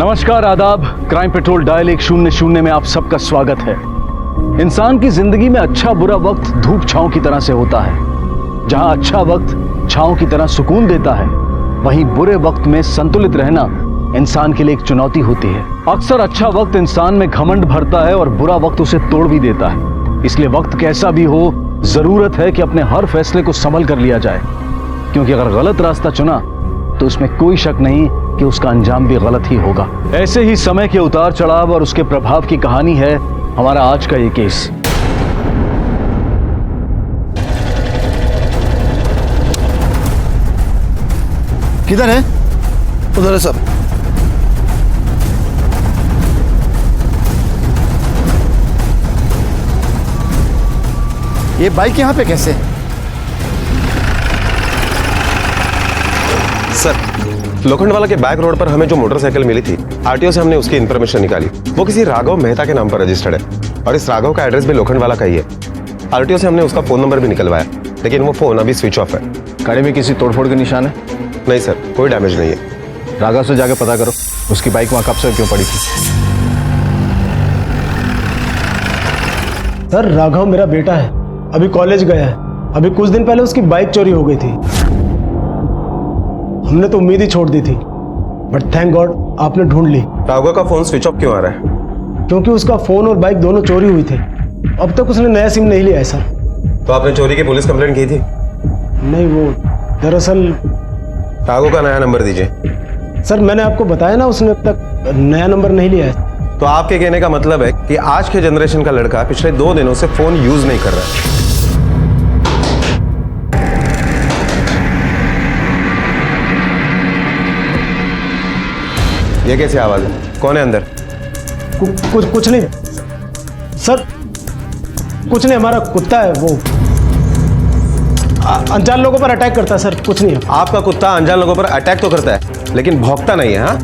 नमस्कार, आदाब। Crime petrol dial 100 में आप सबका स्वागत है। इंसान की जिंदगी में अच्छा बुरा वक्त धूप छांव की तरह से होता है। जहां अच्छा वक्त छांव की तरह सुकून देता है, वहीं बुरे वक्त में संतुलित रहना इंसान के लिए एक चुनौती होती है। अक्सर अच्छा वक्त इंसान में घमंड भरता है और बुरा वक्त उसे तोड़ भी देता है। इसलिए वक्त कैसा भी हो, जरूरत है कि अपने हर फैसले को संभल कर लिया जाए, क्योंकि अगर गलत रास्ता चुना तो उसमें कोई शक नहीं कि उसका अंजाम भी गलत ही होगा। ऐसे ही समय के उतार चढ़ाव और उसके प्रभाव की कहानी है हमारा आज का ये केस। किधर है? उधर है सर। ये बाइक यहाँ पे कैसे? सर, लोखंडवाला के बैक रोड पर हमें जो मोटरसाइकिल मिली थी, आरटीओ से हमने उसकी इन्फॉर्मेशन निकाली। वो किसी राघव मेहता के नाम पर रजिस्टर्ड है और इस राघव का एड्रेस भी लोखंडवाला का ही है। आरटीओ से हमने उसका फोन नंबर भी निकलवाया, लेकिन वो फोन अभी स्विच ऑफ है। गाड़ी में किसी तोड़फोड़ के निशान है? नहीं सर, कोई डैमेज नहीं है। राघव से जाके पता करो उसकी बाइक वहां कब से क्यों पड़ी थी। सर, राघव मेरा बेटा है, अभी कॉलेज गया है। अभी कुछ दिन पहले उसकी बाइक चोरी हो गई थी। हमने तो उम्मीद ही छोड़ दी थी, बट थैंक गॉड आपने ढूंढ ली। राघव का फोन स्विच ऑफ क्यों आ रहा है? क्योंकि उसका फोन और बाइक दोनों चोरी हुई थे। अब तक उसने नया सिम नहीं लिया है सर। तो आपने चोरी की पुलिस कंप्लेंट की थी? नहीं, वो दरअसल राघव का नया नंबर दीजिए। सर, मैंने आपको बताया ना, उसने अब तक नया नंबर नहीं लिया है। तो आपके कहने का मतलब है कि आज के जनरेशन का लड़का पिछले 2 दिनों से फोन यूज नहीं कर रहा है। ये कैसी आवाज है? कौन है अंदर? कुछ नहीं सर, कुछ नहीं, हमारा कुत्ता है, वो अनजान लोगों पर अटैक करता है सर। कुछ नहीं है। आपका कुत्ता अनजान लोगों पर अटैक तो करता है, लेकिन भौंकता नहीं है। हाँ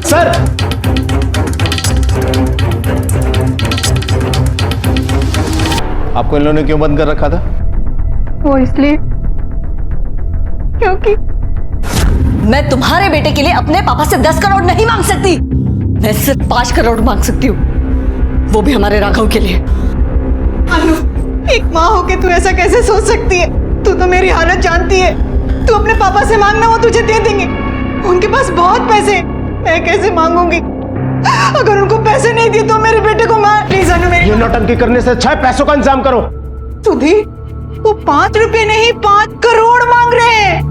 सर, आपको इन लोगों ने क्यों बंद कर रखा था? वो इसलिए क्योंकि मैं तुम्हारे बेटे के लिए अपने पापा से 10 करोड़ नहीं मांग सकती। मैं सिर्फ 5 करोड़ मांग सकती हूँ, वो भी हमारे राघव के लिए। अनु, एक माँ होके तू ऐसा कैसे सोच सकती है? तू तो मेरी हालत जानती है। तू अपने पापा से मांगना, वो तुझे दे देंगे। उनके पास बहुत पैसे, मैं कैसे मांगूंगी? अगर उनको पैसे नहीं दिए तो मेरे बेटे को मार। प्लीज अनु, मेरी ये नौटंकी करने से अच्छा है पैसों का इंतजाम करो। सुधी, वो 5 रुपए नहीं 5 करोड़ मांग रहे हैं।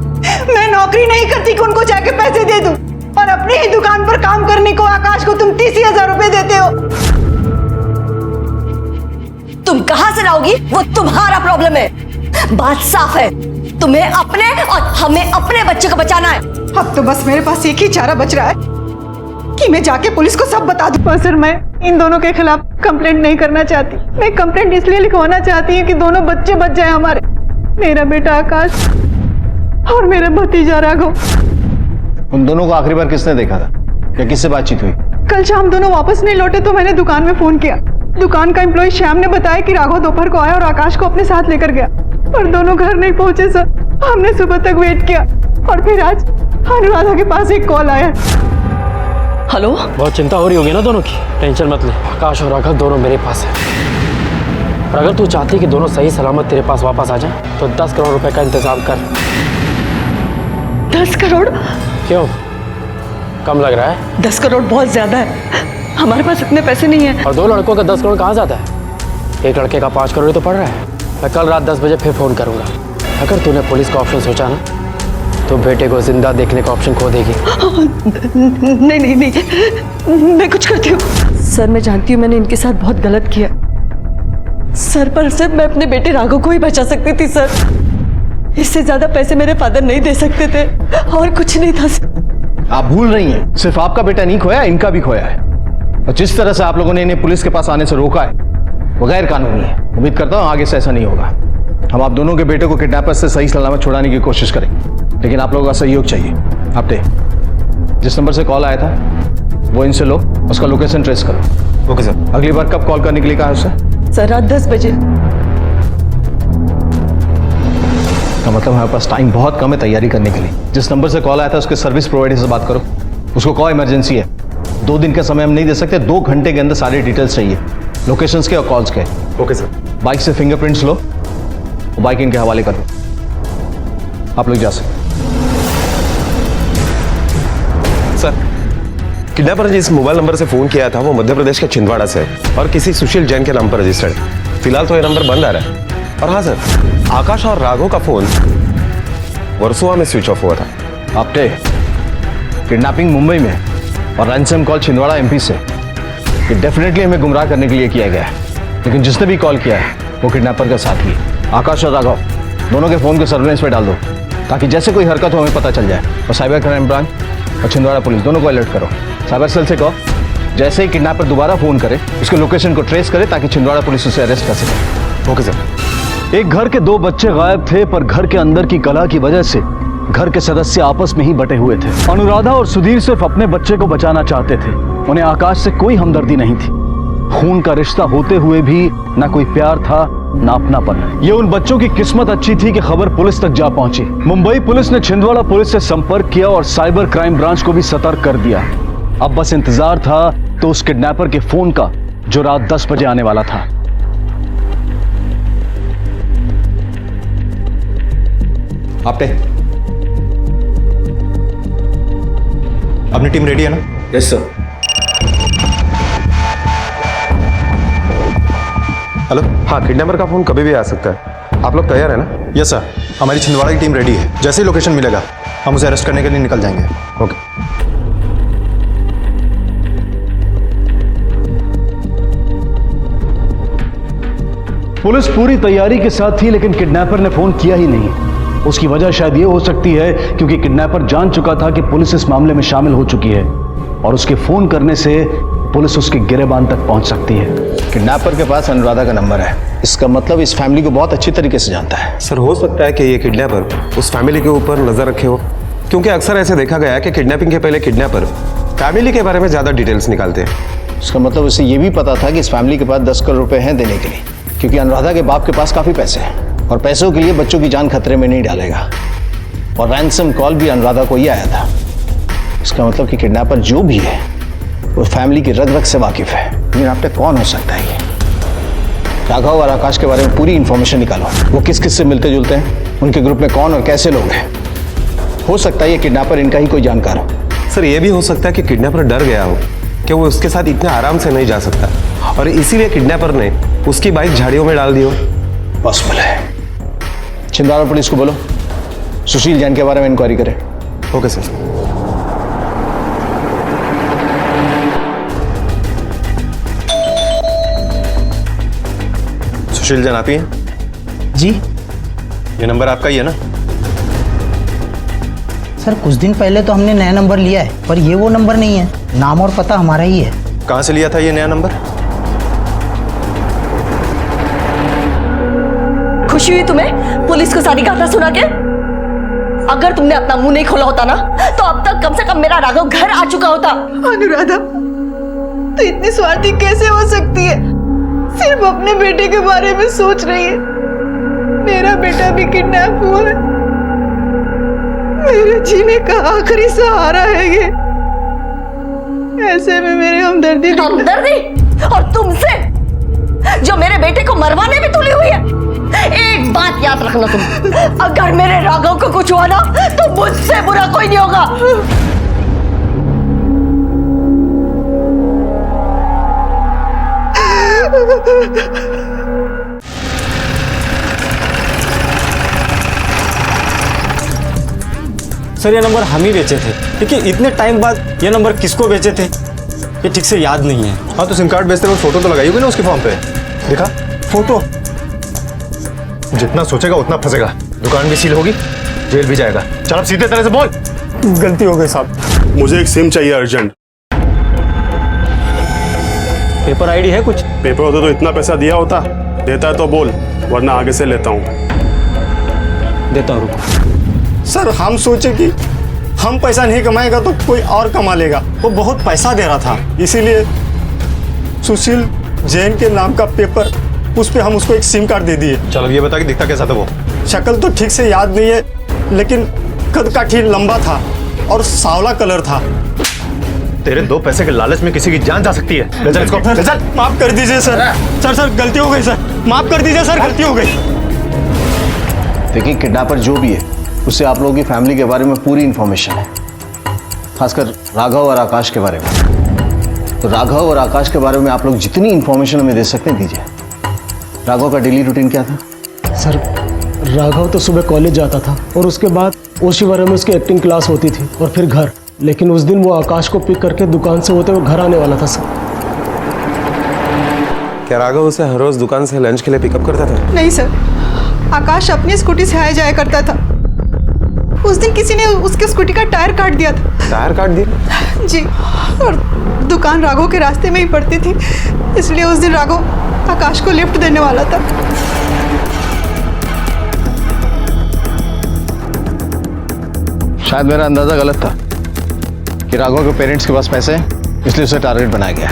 मैं नौकरी नहीं करती कि उनको जाके पैसे दे दूं, और अपनी ही दुकान पर काम करने को आकाश को तुम 30,000 रुपए देते हो। तुम कहां से लाओगी, वो तुम्हारा प्रॉब्लम है। बात साफ है, तुम्हें अपने और हमें अपने बच्चे को बचाना है। अब तो बस मेरे पास एक ही चारा बच रहा है कि मैं जाके पुलिस को सब बता दूं। सर, मैं इन दोनों के खिलाफ कंप्लेंट नहीं करना चाहती। मैं कंप्लेंट इसलिए लिखवाना चाहती हूँ कि दोनों बच्चे बच जाए हमारे, मेरा बेटा आकाश और मेरा भतीजा राघव। उन दोनों को आखिरी बार किसने देखा था या किससे बातचीत हुई? कल शाम दोनों वापस नहीं लौटे तो मैंने दुकान में फोन किया। दुकान का एम्प्लॉय श्याम ने बताया कि राघव दोपहर को आया और आकाश को अपने साथ लेकर गया, पर दोनों घर नहीं पहुंचे सर। हमने सुबह तक वेट किया और फिर आज अनुराधा के पास एक कॉल आया। हेलो, बहुत चिंता हो रही होगी ना दोनों की। टेंशन मत ले, आकाश और राघव दोनों मेरे पास है। और अगर तू चाहती कि दोनों सही सलामत तेरे पास वापस आ जाए तो 10 करोड़ रुपए का इंतजाम कर। 10 करोड़? क्यों, कम लग रहा है? 10 करोड़ बहुत ज्यादा है, हमारे पास इतने पैसे नहीं है। और 2 लड़कों का 10 करोड़ कहाँ जाता है? एक लड़के का 5 करोड़ ही तो पड़ रहा है। मैं कल रात 10 बजे फिर फोन करूंगा। अगर तूने पुलिस का ऑप्शन सोचा ना, तो बेटे को जिंदा देखने का ऑप्शन खो देगी। नहीं नहीं नहीं, मैं कुछ करती हूँ। सर, मैं जानती हूँ मैंने इनके साथ बहुत गलत किया सर, पर सर मैं अपने बेटे राघव को ही बचा सकती थी सर। इससे ज्यादा पैसे मेरे फादर नहीं दे सकते थे, और कुछ नहीं था सर। आप भूल रही हैं, सिर्फ आपका बेटा नहीं खोया, इनका भी खोया है। और जिस तरह से आप लोगों ने इन्हें पुलिस के पास आने से रोका है, वो गैर कानूनी है। उम्मीद करता हूँ आगे से ऐसा नहीं होगा। हम आप दोनों के बेटे को किडनैपर्स से सही सलामत छुड़ाने की कोशिश करेंगे, लेकिन आप लोगों का सहयोग चाहिए। आपने जिस नंबर से कॉल आया था वो इनसे लो, उसका लोकेशन ट्रेस करो। Okay sir. अगली बार कब कॉल करने के लिए कहा उससे? सर, रात 10 बजे। का मतलब हमारे पास टाइम बहुत कम है तैयारी करने के लिए। जिस नंबर से कॉल आया था उसके सर्विस प्रोवाइडर से बात करो, उसको कॉल इमरजेंसी है। 2 दिन का समय हम नहीं दे सकते, 2 घंटे के अंदर सारे डिटेल्स चाहिए, लोकेशंस के और कॉल्स के। Okay sir. बाइक से फिंगरप्रिंट्स लो, बाइक इनके हवाले कर दो, आप लोग जा सकते। सर, किडनैपर ने जिस मोबाइल नंबर से फोन किया था वो मध्य प्रदेश के छिंदवाड़ा से है और किसी सुशील जैन के नाम पर रजिस्टर्ड है। फिलहाल तो ये नंबर बंद आ रहा है। और हाँ सर, आकाश और राघव का फोन वर्सोवा में स्विच ऑफ हुआ था। आपटे किडनैपिंग मुंबई में और रैंसम कॉल छिंदवाड़ा एमपी से, ये डेफिनेटली हमें गुमराह करने के लिए किया गया है। लेकिन जिसने भी कॉल किया है वो किडनैपर का साथी है। आकाश और राघव दोनों के फोन को सर्विलेंस पे डाल दो ताकि जैसे कोई हरकत हो हमें पता चल जाए। और साइबर क्राइम ब्रांच और छिंदवाड़ा पुलिस दोनों को अलर्ट करो। साइबर सेल से कहो जैसे ही किडनैपर दोबारा फोन करे उसके लोकेशन को ट्रेस करे ताकि छिंदवाड़ा पुलिस उसे अरेस्ट कर सके। Okay sir. एक घर के 2 बच्चे गायब थे, पर घर के अंदर की कलह की वजह से घर के सदस्य आपस में ही बटे हुए थे। अनुराधा और सुधीर सिर्फ अपने बच्चे को बचाना चाहते थे, उन्हें आकाश से कोई हमदर्दी नहीं थी। खून का रिश्ता होते हुए भी ना कोई प्यार था ना अपनापन। ये उन बच्चों की किस्मत अच्छी थी कि खबर पुलिस तक जा पहुंची। मुंबई पुलिस ने छिंदवाड़ा पुलिस से संपर्क किया और साइबर क्राइम ब्रांच को भी सतर्क कर दिया। अब बस इंतजार था तो उस किडनैपर के फोन का जो रात 10 बजे आने वाला था। आपटे अपनी टीम रेडी है ना? Yes sir. हेलो। हाँ, किडनैपर का फोन कभी भी आ सकता है। आप लोग तैयार है ना? यस सर, हमारी छिंदवाड़ा की टीम रेडी है। जैसे ही लोकेशन मिलेगा हम उसे अरेस्ट करने के लिए निकल जाएंगे। ओके। पुलिस पूरी तैयारी के साथ थी लेकिन किडनैपर ने फोन किया ही नहीं। उसकी वजह शायद ये हो सकती है क्योंकि किडनैपर जान चुका था कि पुलिस इस मामले में शामिल हो चुकी है और उसके फोन करने से पुलिस उसके गिरेबान तक पहुंच सकती है। किडनैपर के पास अनुराधा का नंबर है, इसका मतलब इस फैमिली को बहुत अच्छी तरीके से जानता है। सर, हो सकता है कि ये किडनैपर उस फैमिली के ऊपर नजर रखे हो, क्योंकि अक्सर ऐसे देखा गया है कि किडनैपिंग के पहले किडनैपर फैमिली के बारे में ज्यादा डिटेल्स निकालते हैं। उसका मतलब उसे ये भी पता था कि इस फैमिली के पास 10 करोड़ रुपए हैं देने के लिए, क्योंकि अनुराधा के बाप के पास काफी पैसे हैं और पैसों के लिए बच्चों की जान खतरे में नहीं डालेगा। और रैंसम कॉल भी अनुराधा को ही आया था। इसका मतलब कि किडनैपर जो भी है वो फैमिली की रग रग से वाकिफ है। लेकिन आप तक कौन हो सकता है ये? राघव और आकाश के बारे में पूरी इंफॉर्मेशन निकालो, वो किस किस से मिलते जुलते हैं, उनके ग्रुप में कौन और कैसे लोग हैं। हो सकता है ये किडनैपर इनका ही कोई जानकार हो। सर, ये भी हो सकता है कि किडनैपर डर गया हो कि वो उसके साथ इतने आराम से नहीं जा सकता और इसीलिए किडनैपर ने उसकी बाइक झाड़ियों में डाल दी हो। पॉसिबल है। छिंदवाड़ा पुलिस को बोलो सुशील जैन के बारे में इंक्वायरी करें। Okay sir. सुशील जैन आप ही हैं? जी ये नंबर आपका ही है ना? सर, कुछ दिन पहले तो हमने नया नंबर लिया है, पर ये वो नंबर नहीं है। नाम और पता हमारा ही है। कहाँ से लिया था ये नया नंबर? खुशी हुई तुम्हें पुलिस को सारी गाथा सुना के? अगर तुमने अपना मुंह नहीं खोला होता ना तो अब तक कम से कम मेरा राघव घर आ चुका होता। अनुराधा, तो इतनी स्वार्थी कैसे हो सकती है? सिर्फ अपने बेटे के बारे में सोच रही है। मेरा बेटा भी किडनैप हुआ है, मेरे जीने का आखिरी सहारा है ये। ऐसे में मेरे हमदर्दी और तुमसे जो मेरे बेटे को मरवाने में तुली हुई है। एक बात याद रखना तुम, अगर मेरे राघव को कुछ हुआ ना तो मुझसे बुरा कोई नहीं होगा। सर, ये नंबर हम ही बेचे थे, लेकिन इतने टाइम बाद ये नंबर किसको बेचे थे ये ठीक से याद नहीं है। हाँ, तो सिम कार्ड बेचते वक्त फोटो तो लगाई होगी ना उसके फॉर्म पे? दिखा फोटो? जितना सोचेगा उतना फंसेगा। दुकान भी सील होगी, जेल भी जाएगा। चल अब सीधे तरह से बोल। गलती हो गई साहब। मुझे एक सिम चाहिए अर्जेंट। पेपर आईडी है कुछ? पेपर होता तो इतना पैसा दिया होता। देता है तो बोल, वरना आगे से लेता हूँ। देता हूँ, रुको। सर, हम सोचे कि हम पैसा नहीं कमाएगा तो कोई और कमा लेगा। वो बहुत पैसा दे रहा था, इसीलिए सुशील जैन के नाम का पेपर, उस पे हम उसको एक सिम कार्ड दे दिए। चल अब ये बता कि दिखता कैसा था वो? शक्ल तो ठीक से याद नहीं है, लेकिन कद काठी लंबा था और सांवला कलर था। तेरे 2 पैसे के लालच में किसी की जान जा सकती है। ले चल इसको, ले चल। माफ कर दीजिए सर। सर गलती हो गई सर, माफ कर दीजिए सर, गलती हो गई। देखिए, किडनैपर जो भी है उससे आप लोगों की फैमिली के बारे में पूरी इंफॉर्मेशन है, खासकर राघव और आकाश के बारे में। तो राघव और आकाश के बारे में आप लोग जितनी इंफॉर्मेशन हमें दे सकते हैं दीजिए। राघव का डेली रूटीन क्या था? सर, राघव तो सुबह कॉलेज जाता था और उसके बाद ओशीवारा में उसकी एक्टिंग क्लास होती थी और फिर घर। लेकिन उस दिन वो आकाश को पिक करके दुकान से होते हुए घर आने वाला था सर। क्या राघव उसे हर रोज दुकान से लंच के लिए पिकअप करता था? नहीं सर, आकाश अपनी स्कूटी से आया जाया करता था। उस दिन किसी ने उसके स्कूटी का टायर काट दिया था। टायर काट दिया? जी, और दुकान राघव के रास्ते में ही पड़ती थी, इसलिए उस दिन राघव आकाश को लिफ्ट देने वाला था। शायद मेरा अंदाजा गलत था कि राघव के पेरेंट्स के पास पैसे हैं, इसलिए उसे टारगेट बनाया गया।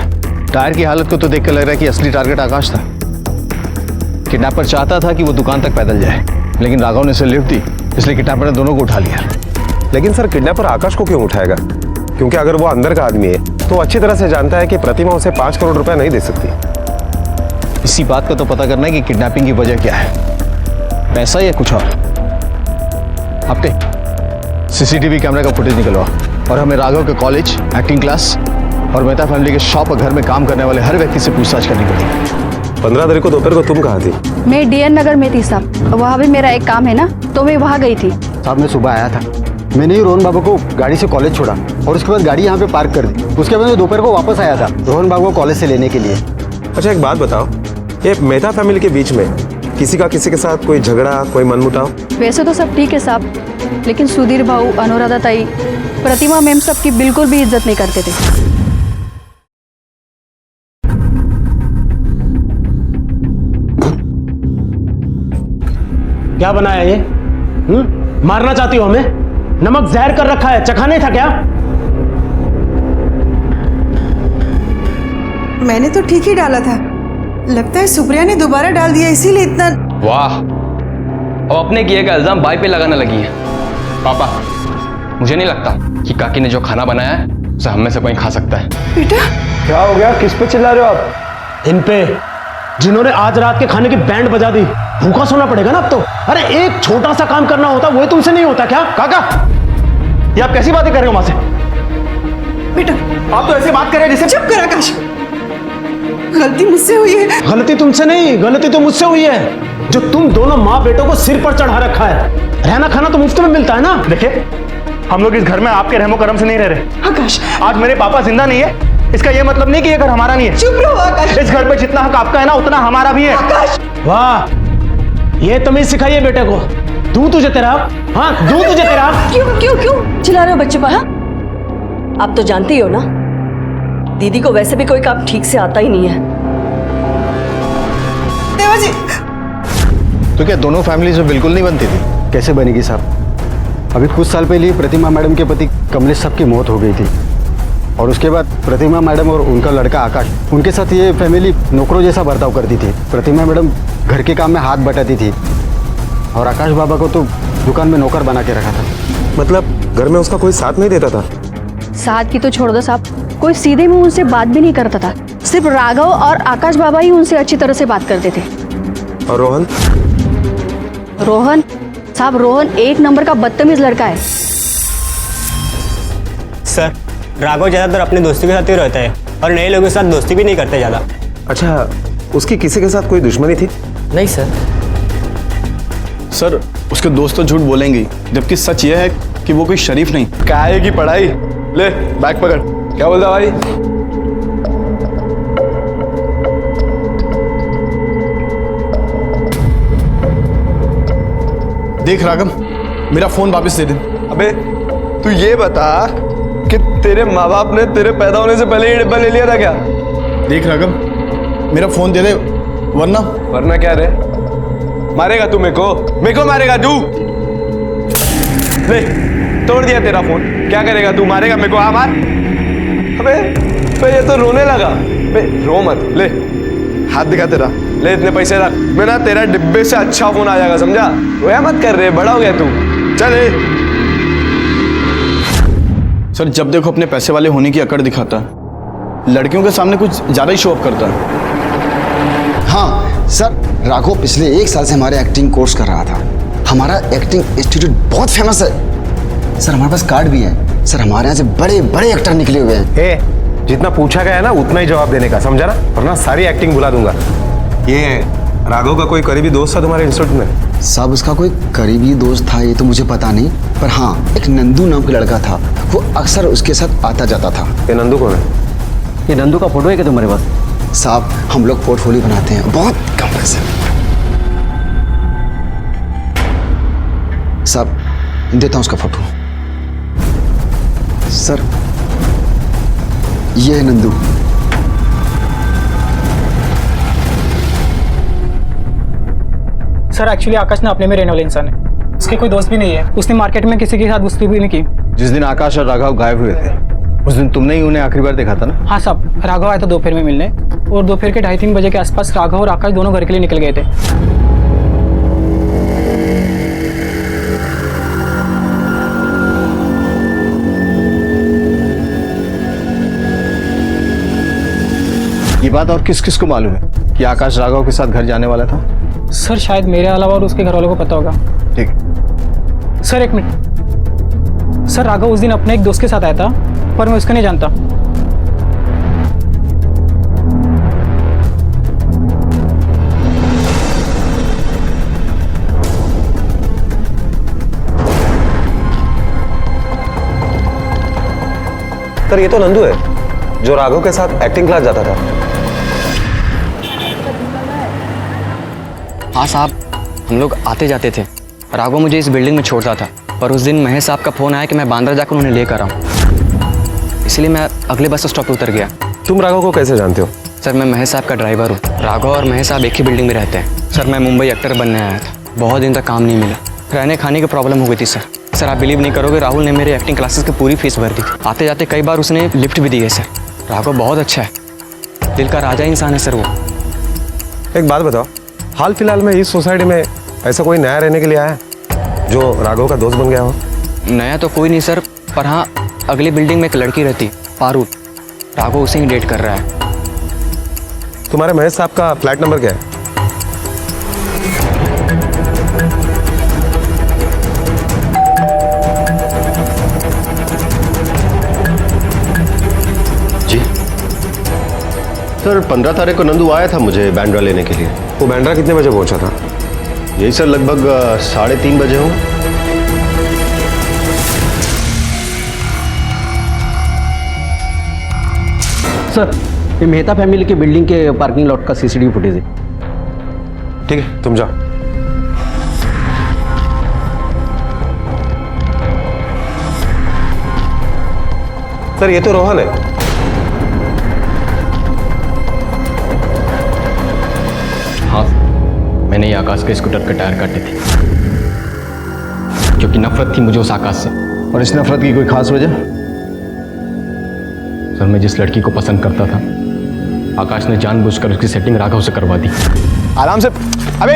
टायर की हालत को तो देख कर लग रहा है कि असली टारगेट आकाश था। किडनैपर चाहता था कि वो दुकान तक पैदल जाए, लेकिन राघव ने उसे लिफ्ट दी, इसलिए किडनैपर ने दोनों को उठा लिया। लेकिन सर, किडनैपर आकाश को क्यों उठाएगा? क्योंकि अगर वो अंदर का आदमी है तो अच्छी तरह से जानता है कि प्रतिमा उसे 5 करोड़ रुपए नहीं दे सकती। इसी बात का तो पता करना है कि किडनैपिंग की वजह क्या है, पैसा या कुछ और। आपके सीसीटीवी कैमरे का फुटेज निकलवा और हमें राघव के कॉलेज, एक्टिंग क्लास और मेहता फैमिली के शॉप और घर में काम करने वाले हर व्यक्ति से पूछताछ करनी पड़ेगी। 15 तारीख को दोपहर को तुम कहाँ थी? मैं डीएन नगर में थी साहब, वहाँ भी मेरा एक काम है ना, तो मैं वहाँ गई थी। साहब, मैं सुबह आया था, मैंने ही रोहन बाबू को गाड़ी से कॉलेज छोड़ा और उसके बाद गाड़ी यहाँ पे पार्क कर दी। उसके बाद मैं दोपहर को वापस आया था रोहन बाबू को कॉलेज से लेने के लिए। अच्छा, एक बात बताओ, ये मेहता फैमिली के बीच में किसी के साथ कोई झगड़ा, कोई मनमुटाव? वैसे तो सब ठीक है साहब, लेकिन सुधीर भाऊ, अनुराधा ताई, प्रतिमा मैम सबकी बिल्कुल भी इज्जत नहीं करते थे। क्या बनाया ये? मारना चाहती हो हमें? नमक जहर कर रखा है, चखा नहीं था क्या? मैंने तो ठीक ही डाला था, लगता है सुप्रिया ने दोबारा डाल दिया, इसीलिए इतना। वाह, अब अपने किए का इल्जाम बाई पे लगाने लगी है। पापा, मुझे नहीं लगता कि काकी ने जो खाना बनाया है उसे हम में से कोई खा सकता है। बेटा, क्या हो गया? किस पे चिल्ला रहे हो आप? इन पे, जिन्होंने आज रात के खाने की बैंड बजा दी। भूखा सोना पड़ेगा ना अब तो। अरे एक छोटा सा काम करना होता, वो तुमसे नहीं होता क्या? काका, ये आप कैसी बातें कर रहे हो मां से? बेटा, आप तो ऐसे बात कर रहे हैं जैसे। चुप कर आकाश, गलती मुझसे हुई है। गलती तुमसे नहीं, गलती तो मुझसे हुई है, जो तुम दोनों माँ बेटों को सिर पर चढ़ा रखा है। रहना खाना तो मुफ्त में मिलता है ना। देखिए, हम लोग इस घर में आपके रहमो करम से नहीं रह रहे। आकाश, आज मेरे पापा जिंदा नहीं है, इसका ये मतलब नहीं कि ये घर हमारा नहीं है। चुप रहो आकाश। इस घर पे जितना हक आपका है ना, उतना हमारा भी है। आकाश, वाह, ये तमीज सिखाइए बेटे को। दूं तुझे तेरा, हाँ दूं तुझे तेरा। क्यों क्यों क्यों चिल्ला रहे हो बच्चे पर? हाँ, आप तो जानती हो ना, दीदी को वैसे भी कोई काम ठीक से आता ही नहीं है। देवाजी, तो क्या दोनों फैमिली से बिल्कुल नहीं बनती थी? कैसे बनेगी साहब? अभी कुछ साल पहले ही प्रतिमा मैडम के पति कमलेश साहब की मौत हो गई थी और उसके बाद प्रतिमा मैडम और उनका लड़का आकाश, उनके साथ ये फैमिली नौकरों जैसा बर्ताव करती थी। प्रतिमा मैडम घर के काम में हाथ बटाती थी और आकाश बाबा को तो दुकान में नौकर बना के रखा था। मतलब घर में उसका कोई साथ नहीं देता था? साथ की तो छोड़ दो साहब, कोई सीधे मुंह उनसे बात भी नहीं करता था। सिर्फ राघव और आकाश बाबा ही उनसे अच्छी तरह से बात करते थे। और रोहन? रोहन साहब, रोहन एक नंबर का बदतमीज लड़का है। सर, राघव ज्यादातर अपने दोस्तों के साथ ही रहता है और नए लोगों के साथ दोस्ती भी नहीं करते ज्यादा। अच्छा, उसकी किसी के साथ कोई दुश्मनी थी? नहीं सर। सर, उसके दोस्त तो झूठ बोलेंगे, जबकि सच यह है कि वो कोई शरीफ नहीं। काहे की पढ़ाई? ले बैग पकड़। क्या बोलता भाई? देख राघव, मेरा फोन वापस दे दे। अबे तू ये बता कि तेरे माँ बाप ने तेरे पैदा होने से पहले ये डिब्बा ले लिया था क्या? देख राघव, मेरा फोन दे दे, वरना क्या रे? मारेगा तू मेरे को मारेगा तू? ले, तोड़ दिया तेरा फोन, क्या करेगा तू? मारेगा मेरे को? हाँ मार। अबे ये तो रोने लगा। बे रो मत, ले हाथ दिखा तेरा, ले इतने पैसे रख, मैं ना तेरा डिब्बे से अच्छा फोन आ जाएगा, समझा? रोया मत कर रहे, बड़ा हो गया तू। चल सर जब देखो अपने पैसे वाले होने की अकड़ दिखाता है, लड़कियों के सामने कुछ ज़्यादा ही शो ऑफ करता है। हाँ सर, राघव पिछले 1 साल से हमारे एक्टिंग कोर्स कर रहा था। हमारा एक्टिंग इंस्टीट्यूट बहुत फेमस है सर, हमारे पास कार्ड भी है सर, हमारे यहाँ से बड़े बड़े एक्टर निकले हुए हैं। जितना पूछा गया है ना उतना ही जवाब देने का, समझा ना, वरना सारी एक्टिंग भुला दूंगा। ये राघव का कोई करीबी दोस्त था तुम्हारे इंस्टीट्यूट में? साहब उसका कोई करीबी दोस्त था ये तो मुझे पता नहीं, पर हाँ एक नंदू नाम का लड़का था, वो अक्सर उसके साथ आता जाता था। ये नंदू कौन है? ये नंदू का फोटो है क्या तुम्हारे पास? साहब हम लोग पोर्टफोलियो बनाते हैं, बहुत कम पैसे में। साहब देता हूँ उसका फोटो। सर ये है नंदू। सर एक्चुअली आकाश ना अपने में रहने वाले इंसान है, उसके कोई दोस्त भी नहीं है, उसने मार्केट में किसी के साथ दोस्ती भी नहीं की। जिस दिन आकाश और राघव गायब हुए थे उस दिन तुमने ही उन्हें आखिरी बार देखा था ना? हाँ साहब, राघव आया था दोपहर में मिलने, और दोपहर के 2:30-3 बजे के आसपास राघव और आकाश दोनों घर के लिए निकल गए थे। ये बात और किस किस को मालूम है कि आकाश राघव के साथ घर जाने वाला था? सर शायद मेरे अलावा और उसके घर वालों को पता होगा। ठीक है सर 1 मिनट। सर राघव उस दिन अपने एक दोस्त के साथ आया था, पर मैं उसको नहीं जानता। सर ये तो नंदू है जो राघव के साथ एक्टिंग क्लास जाता था। हाँ साहब, हम लोग आते जाते थे। राघव मुझे इस बिल्डिंग में छोड़ता था, पर उस दिन महेश साहब का फ़ोन आया कि मैं बांद्रा जाकर उन्हें लेकर आऊँ, इसलिए मैं अगले बस स्टॉप पर उतर गया। तुम राघव को कैसे जानते हो? सर मैं महेश साहब का ड्राइवर हूँ। राघव और महेश साहब एक ही बिल्डिंग में रहते हैं। सर मैं मुंबई एक्टर बनने आया था, बहुत दिन तक काम नहीं मिला, रहने खाने की प्रॉब्लम हो गई थी सर। सर आप बिलीव नहीं करोगे, राहुल ने मेरे एक्टिंग क्लासेस की पूरी फीस भर दी थी। आते जाते कई बार उसने लिफ्ट भी दी है सर। राघव बहुत अच्छा है, दिल का राजा इंसान है सर वो। एक बात बताओ, हाल फिलहाल में इस सोसाइटी में ऐसा कोई नया रहने के लिए आया है जो राघव का दोस्त बन गया हो? नया तो कोई नहीं सर, पर हाँ अगली बिल्डिंग में एक लड़की रहती, पारुल। राघव उसे ही डेट कर रहा है। तुम्हारे महेश साहब का फ्लैट नंबर क्या है? जी सर 15 तारीख को नंदू आया था मुझे बैंड्रा लेने के लिए। वो बैंड्रा कितने बजे पहुंचा था? यही सर लगभग 3:30 बजे हूँ। सर ये मेहता फैमिली के बिल्डिंग के पार्किंग लॉट का सीसीटीवी फुटेज है। ठीक है तुम जाओ। सर ये तो रोहन है। हाँ मैंने ये आकाश के स्कूटर के टायर काटे थे, क्योंकि नफरत थी मुझे उस आकाश से। और इस नफरत की कोई खास वजह? सर मैं जिस लड़की को पसंद करता था, आकाश ने जानबूझकर उसकी सेटिंग राघव से करवा दी। आराम से। अबे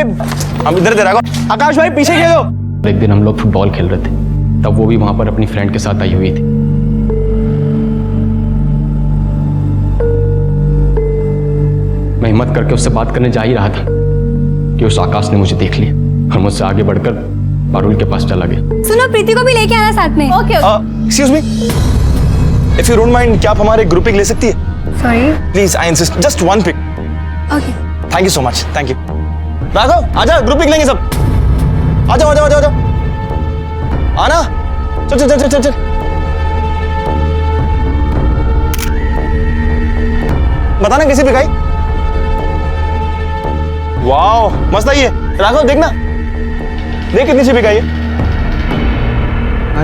हम इधर दे राघव। आकाश भाई पीछे खेलो। एक दिन हम लोग फुटबॉल खेल रहे थे, तब वो भी वहां पर अपनी फ्रेंड के साथ आई हुई थी। मैं हिम्मत करके उससे बात करने जा ही रहा था कि उस आकाश ने मुझे देख लिया और मुझसे आगे बढ़कर पारुल के पास चला गया। सुनो प्रीति को भी लेके आना साथ में। Okay excuse me, if you don't mind, क्या आप हमारे ग्रुप पिक ले सकती है? Sorry please I insist, just 1 pic. Okay thank you so much, thank you. Raghav आजा, ग्रुप पिक लेंगे सब। आजा आजा आजा आजा, आना। चल चल चल चल चल। बताना किसी पिक आई? वाओ मस्त आई है। राघव देखना, देख कितनी सी पिक आई है।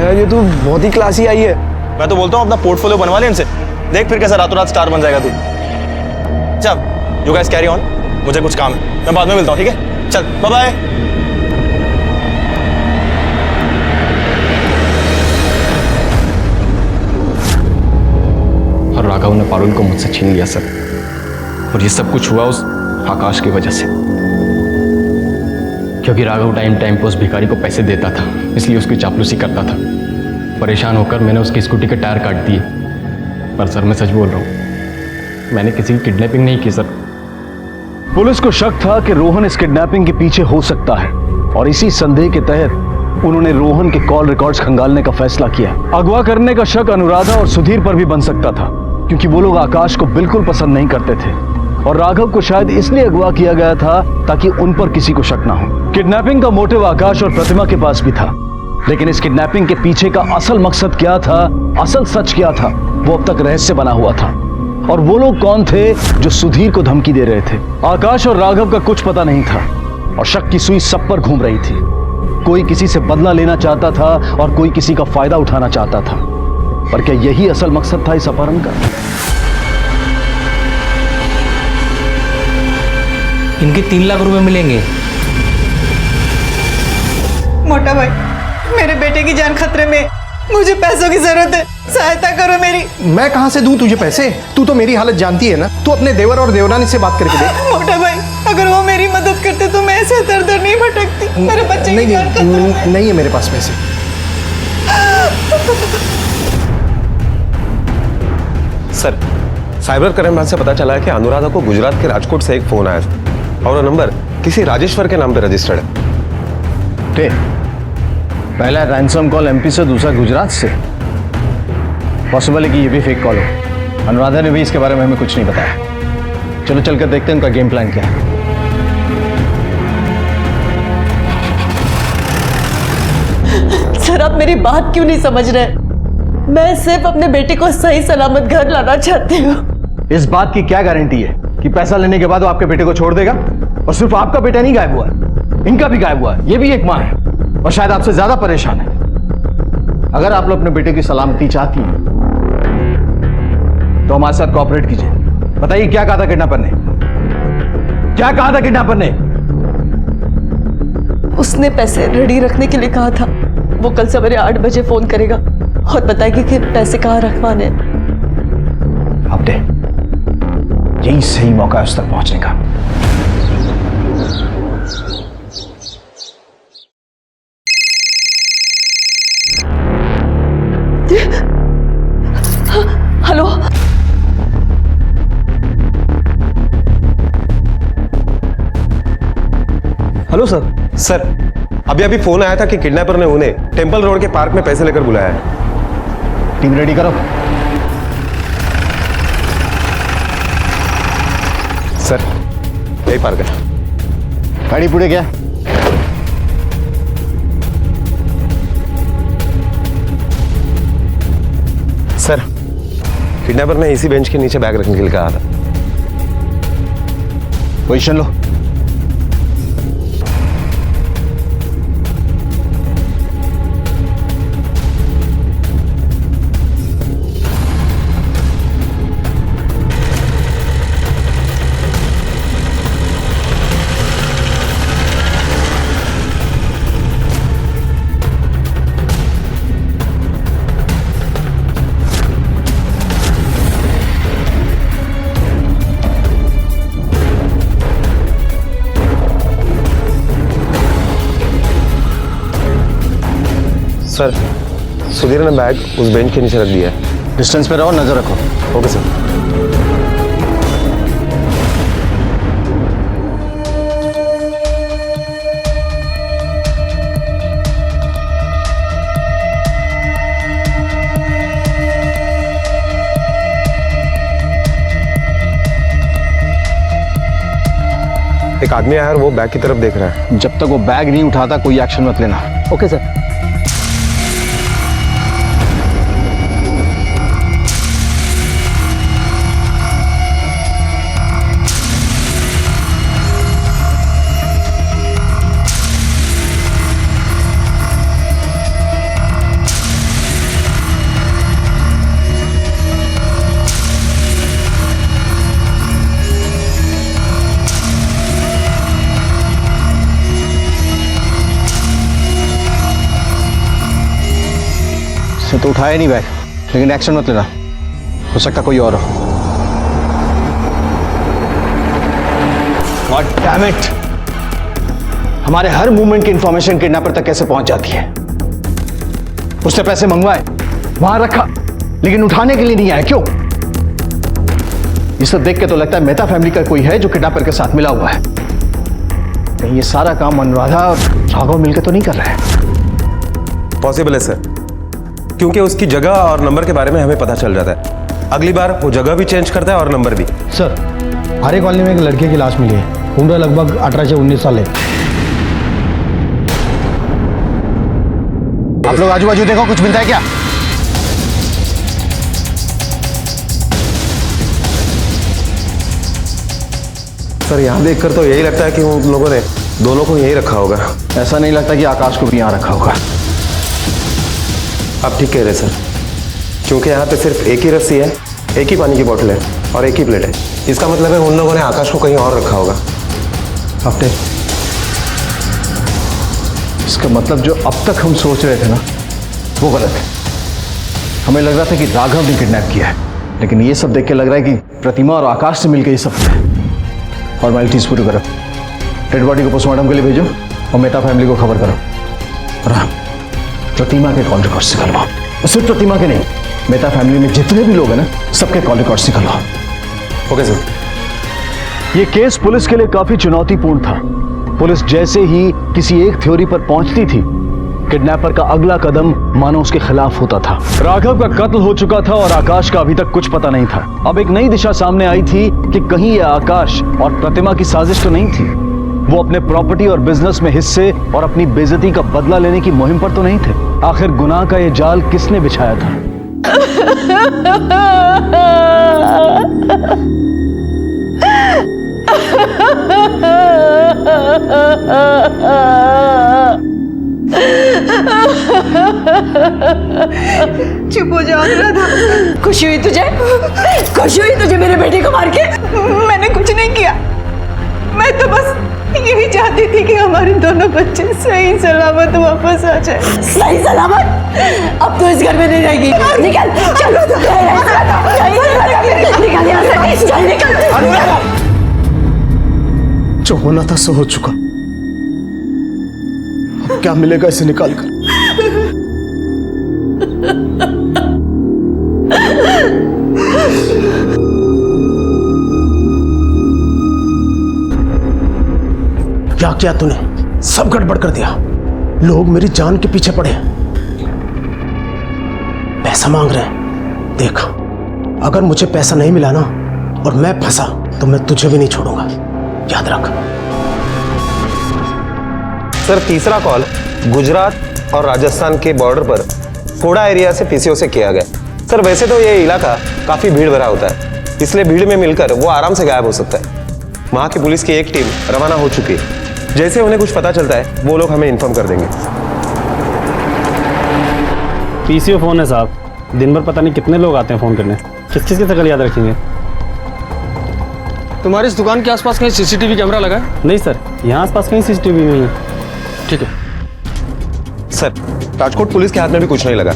यार ये तो बहुत ही क्लासी आई है। मैं तो बोलता हूँ अपना पोर्टफोलियो बनवा ले इनसे, देख फिर कैसा रातों रात स्टार बन जाएगा तू। चल यू गाइस कैरी ऑन, मुझे कुछ काम है, मैं बाद में मिलता हूँ, ठीक है? चल बाय बाय। और राघव ने पारुल को मुझसे छीन लिया सर, और ये सब कुछ हुआ उस आकाश की वजह से। क्योंकि राघव टाइम टाइम पर उस भिखारी को पैसे देता था, इसलिए उसकी चापलूसी करता था। परेशान होकर मैंने उसकी स्कूटी के टायर काट दिए। पर सर मैं सच बोल रहा हूँ, मैंने किसी की किडनैपिंग नहीं की सर। पुलिस को शक था कि रोहन इस किडनैपिंग के पीछे हो सकता है और इसी संदेह के तहत उन्होंने रोहन के कॉल रिकॉर्ड्स खंगालने का फैसला किया। अगवा करने का शक अनुराधा और सुधीर पर भी बन सकता था, क्योंकि वो लोग आकाश को बिल्कुल पसंद नहीं करते थे और राघव को शायद इसलिए अगवा किया गया था ताकि उन पर किसी को शक ना हो। किडनैपिंग का मोटिव आकाश और प्रतिमा के पास भी था, लेकिन इस किडनैपिंग के पीछे का असल मकसद क्या था, असल सच क्या था, वो अब तक रहस्य बना हुआ था। और वो लोग कौन थे जो सुधीर को धमकी दे रहे थे? आकाश और राघव का कुछ पता नहीं था और शक की सुई सब पर घूम रही थी। कोई किसी से बदला लेना चाहता था और कोई किसी का फायदा उठाना चाहता था। पर क्या यही असल मकसद था इस अपहरण का? इनके 3 लाख रुपए मिलेंगे। मोटा भाई, मेरे बेटे की जान खतरे में, मुझे पैसों की जरूरत है, सहायता करो मेरी। मैं कहां से दूं तुझे पैसे? तू तो मेरी हालत जानती है ना। तू अपने देवर और देवरानी से बात करके देख। मोटा भाई, अगर वो मेरी मदद करते तो मैं ऐसे दर नहीं भटकती। मेरे बच्चे की जान खतरे में। नहीं है मेरे पास पैसे। सर, साइबर क्राइम ब्रांच से पता चला है कि अनुराधा को गुजरात के राजकोट से एक फोन आया था और वो नंबर किसी राजेश्वर के नाम पे रजिस्टर्ड है। पहला रैंसम कॉल एमपी से, दूसरा गुजरात से। पॉसिबल है कि ये भी फेक कॉल हो। अनुराधा ने भी इसके बारे में हमें कुछ नहीं बताया। चलो चलकर देखते हैं उनका गेम प्लान क्या है। सर, आप मेरी बात क्यों नहीं समझ रहे? मैं सिर्फ अपने बेटे को सही सलामत घर लाना चाहती हूँ। इस बात की क्या गारंटी है कि पैसा लेने के बाद वो आपके बेटे को छोड़ देगा? और सिर्फ आपका बेटा नहीं गायब हुआ है, इनका भी गायब हुआ है। ये भी एक मां है और शायद आपसे ज्यादा परेशान है। अगर आप लोग अपने बेटे की सलामती चाहती हैं तो हमारे साथ कोऑपरेट कीजिए। बताइए क्या कहा था किडनैपर ने? क्या कहा था किडनैपर ने? उसने पैसे रेडी रखने के लिए कहा था। वो कल सवेरे 8 बजे फोन करेगा और बताएगी कि पैसे कहाँ रखवाने। अब दे, यही सही मौका है उस तक पहुंचने का। हेलो, हेलो सर, अभी फोन आया था कि किडनैपर ने उन्हें टेंपल रोड के पार्क में पैसे लेकर बुलाया है। टीम रेडी करो। सर, यही पार्क है। गाड़ी पुढे क्या? सर, किडनैपर ने इसी बेंच के नीचे बैग रखने के लिए कहा था। पोजीशन लो। सर, सुधीर ने बैग उस बेंच के नीचे रख दिया है। डिस्टेंस पे रहो, नजर रखो। Okay sir. एक आदमी आया और वो बैग की तरफ देख रहा है। जब तक वो बैग नहीं उठाता कोई एक्शन मत लेना। Okay sir. तो उठाया नहीं बैग, लेकिन एक्शन मत लेना, हो सकता कोई और हो। God damn it! हमारे हर मूवमेंट की इंफॉर्मेशन किडनैपर तक कैसे पहुंच जाती है? उसने पैसे मंगवाए, वहां रखा, लेकिन उठाने के लिए नहीं आया। क्यों? ये सब देख के तो लगता है मेहता फैमिली का कोई है जो किडनैपर के साथ मिला हुआ है। कहीं ये सारा काम अनुराधा और राघव मिलकर तो नहीं कर रहे हैं? पॉसिबल है सर, क्योंकि उसकी जगह और नंबर के बारे में हमें पता चल जाता है। अगली बार वो जगह भी चेंज करता है और नंबर भी। सर, आर्य कॉलोनी में एक लड़के की लाश मिली है। उम्र लगभग 18 से 19 साल है। आप लोग आजू बाजू देखो, कुछ मिलता है क्या? सर यहाँ देखकर तो यही लगता है कि उन लोगों ने दोनों को यहीं रखा होगा। ऐसा नहीं लगता कि आकाश को भी यहाँ रखा होगा। आप ठीक कह रहे सर, क्योंकि यहाँ पे सिर्फ एक ही रस्सी है, एक ही पानी की बोतल है और एक ही प्लेट है। इसका मतलब है उन लोगों ने आकाश को कहीं और रखा होगा। हफ्ते, इसका मतलब जो अब तक हम सोच रहे थे ना, वो गलत है। हमें लग रहा था कि राघव ने किडनैप किया है, लेकिन ये सब देख के लग रहा है कि प्रतिमा और आकाश से मिलकर ये सब किया है। फॉर्मेलिटीज पूरी करो, डेड बॉडी को पोस्टमार्टम के लिए भेजो और मेहता फैमिली को खबर करो। और हाँ, प्रतिमा के कॉल रिकॉर्ड्स निकलवाओ। और सिर्फ प्रतिमा के नहीं, मेहता फैमिली में जितने भी लोग हैं ना, सबके कॉल रिकॉर्ड्स निकलवाओ। Okay sir. ये केस पुलिस के लिए काफी चुनौतीपूर्ण था। पुलिस जैसे ही किसी एक थ्योरी पर पहुंचती थी, किडनैपर का अगला कदम मानो उसके खिलाफ होता था। राघव का कत्ल हो चुका था और आकाश का अभी तक कुछ पता नहीं था। अब एक नई दिशा सामने आई थी कि कहीं यह आकाश और प्रतिमा की साजिश तो नहीं थी। वो अपने प्रॉपर्टी और बिजनेस में हिस्से और अपनी बेइज्जती का बदला लेने की मुहिम पर तो नहीं थे। आखिर गुनाह का यह जाल किसने बिछाया था? चुप हो जाओ अनुराधा। खुशी हुई तुझे? खुशी हुई तुझे मेरे बेटे को मार के? मैंने कुछ नहीं किया, मैं तो बस यही चाहती थी कि हमारे दोनों बच्चे सही सलामत वापस आ जाए। सही सलामत? अब तो इस घर में नहीं रहेगी। निकल, चल, निकल। जो होना था सो हो चुका। अब क्या मिलेगा इसे निकाल कर? क्या किया तूने? सब गड़बड़ कर दिया। लोग मेरी जान के पीछे पड़े हैं, पैसा मांग रहे हैं। देख, अगर मुझे पैसा नहीं मिला ना और मैं फंसा तो मैं तुझे भी नहीं छोड़ूंगा, याद रख। सर, तीसरा कॉल गुजरात और राजस्थान के बॉर्डर पर कोड़ा एरिया से पीसीओ से किया गया। सर, वैसे तो ये इलाका काफी भीड़ भरा होता है, इसलिए भीड़ में मिलकर वो आराम से गायब हो सकता है। वहां की पुलिस की एक टीम रवाना हो चुकी है। जैसे उन्हें कुछ पता चलता है वो लोग हमें इन्फॉर्म कर देंगे। पीसीओ फोन है साहब, दिन भर पता नहीं कितने लोग आते हैं फोन करने। किस किस की शक्ल याद रखेंगे? तुम्हारी इस दुकान के आसपास कहीं सीसीटीवी कैमरा लगा है? नहीं सर, यहाँ आसपास कहीं सीसीटीवी नहीं है। ठीक है सर, राजकोट पुलिस के हाथ में भी कुछ नहीं लगा।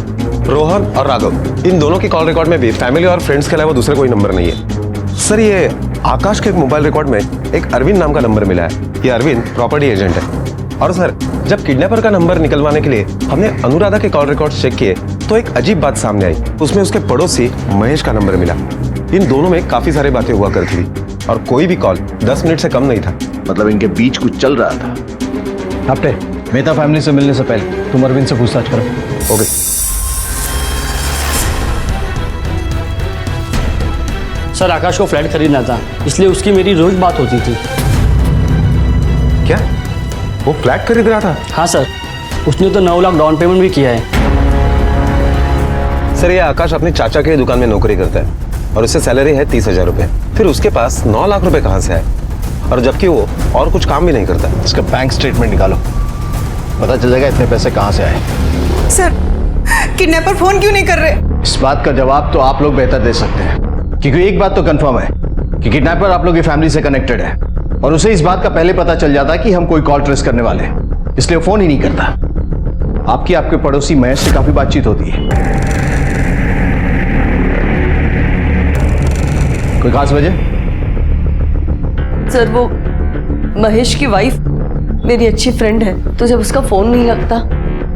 रोहन और राघव, इन दोनों की कॉल रिकॉर्ड में भी फैमिली और फ्रेंड्स के अलावा दूसरे कोई नंबर नहीं है। सर, ये आकाश के मोबाइल रिकॉर्ड में एक अरविंद नाम का नंबर मिला है। ये अरविंद प्रॉपर्टी एजेंट है। और सर, जब किडनैपर का नंबर निकलवाने के लिए हमने अनुराधा के कॉल रिकॉर्ड चेक किए तो एक अजीब बात सामने आई। उसमें उसके पड़ोसी महेश का नंबर मिला। इन दोनों में काफी सारी बातें हुआ करती थी और कोई भी कॉल 10 मिनट से कम नहीं था। मतलब इनके बीच कुछ चल रहा था। हफ्ते, मेहता फैमिली से मिलने से पहले तुम अरविंद से पूछताछ करो। ओके। सर, आकाश को फ्लैट खरीदना था, इसलिए उसकी मेरी रोज बात होती थी। क्या वो फ्लैट खरीद रहा था? हाँ सर, उसने तो 9 लाख डाउन पेमेंट भी किया है। सर, ये आकाश अपने चाचा के दुकान में नौकरी करता है और उससे सैलरी है 30,000 रुपए। फिर उसके पास 9 लाख रुपए कहाँ से आए? और जबकि वो और कुछ काम भी नहीं करता। इसका बैंक स्टेटमेंट निकालो, पता चल जाएगा इतने पैसे कहाँ से आए। सर, किडनैपर फोन क्यों नहीं कर रहे? इस बात का जवाब तो आप लोग बेहतर दे सकते हैं, क्योंकि एक बात तो कंफर्म है कि किडनैपर आप लोग की फैमिली से कनेक्टेड है और उसे इस बात का पहले पता चल जाता है कि हम कोई कॉल ट्रेस करने वाले हैं, इसलिए वो फोन ही नहीं करता। आपके पड़ोसी महेश से काफी बातचीत होती है। कोई खास वजह? सर, वो महेश की वाइफ मेरी अच्छी फ्रेंड है, तो जब उसका फोन नहीं लगता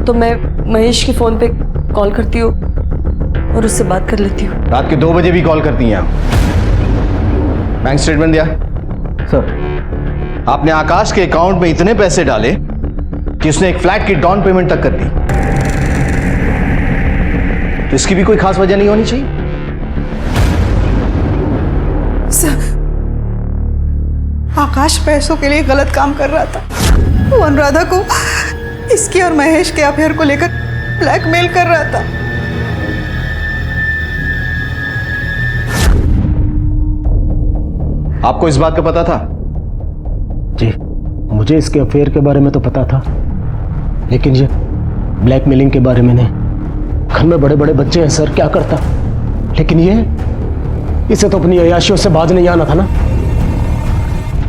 तो मैं महेश के फोन पे कॉल करती हूँ और उससे बात कर लेती हूँ। रात के 2 बजे भी कॉल करती हैं आप। बैंक स्टेटमेंट दिया? सर आपने आकाश के अकाउंट में इतने पैसे डाले कि उसने एक फ्लैट की डाउन पेमेंट तक कर दी। तो इसकी भी कोई खास वजह नहीं होनी चाहिए? सर, आकाश पैसों के लिए गलत काम कर रहा था। वो अनुराधा को इसकी और महेश के अफेयर को लेकर ब्लैकमेल कर रहा था। आपको इस बात का पता था? जी, मुझे इसके अफेयर के बारे में तो पता था, लेकिन ये ब्लैकमेलिंग के बारे में नहीं। घर में बड़े बड़े बच्चे हैं सर, क्या करता। लेकिन इसे तो अपनी अयाशियों से बाज नहीं आना था ना।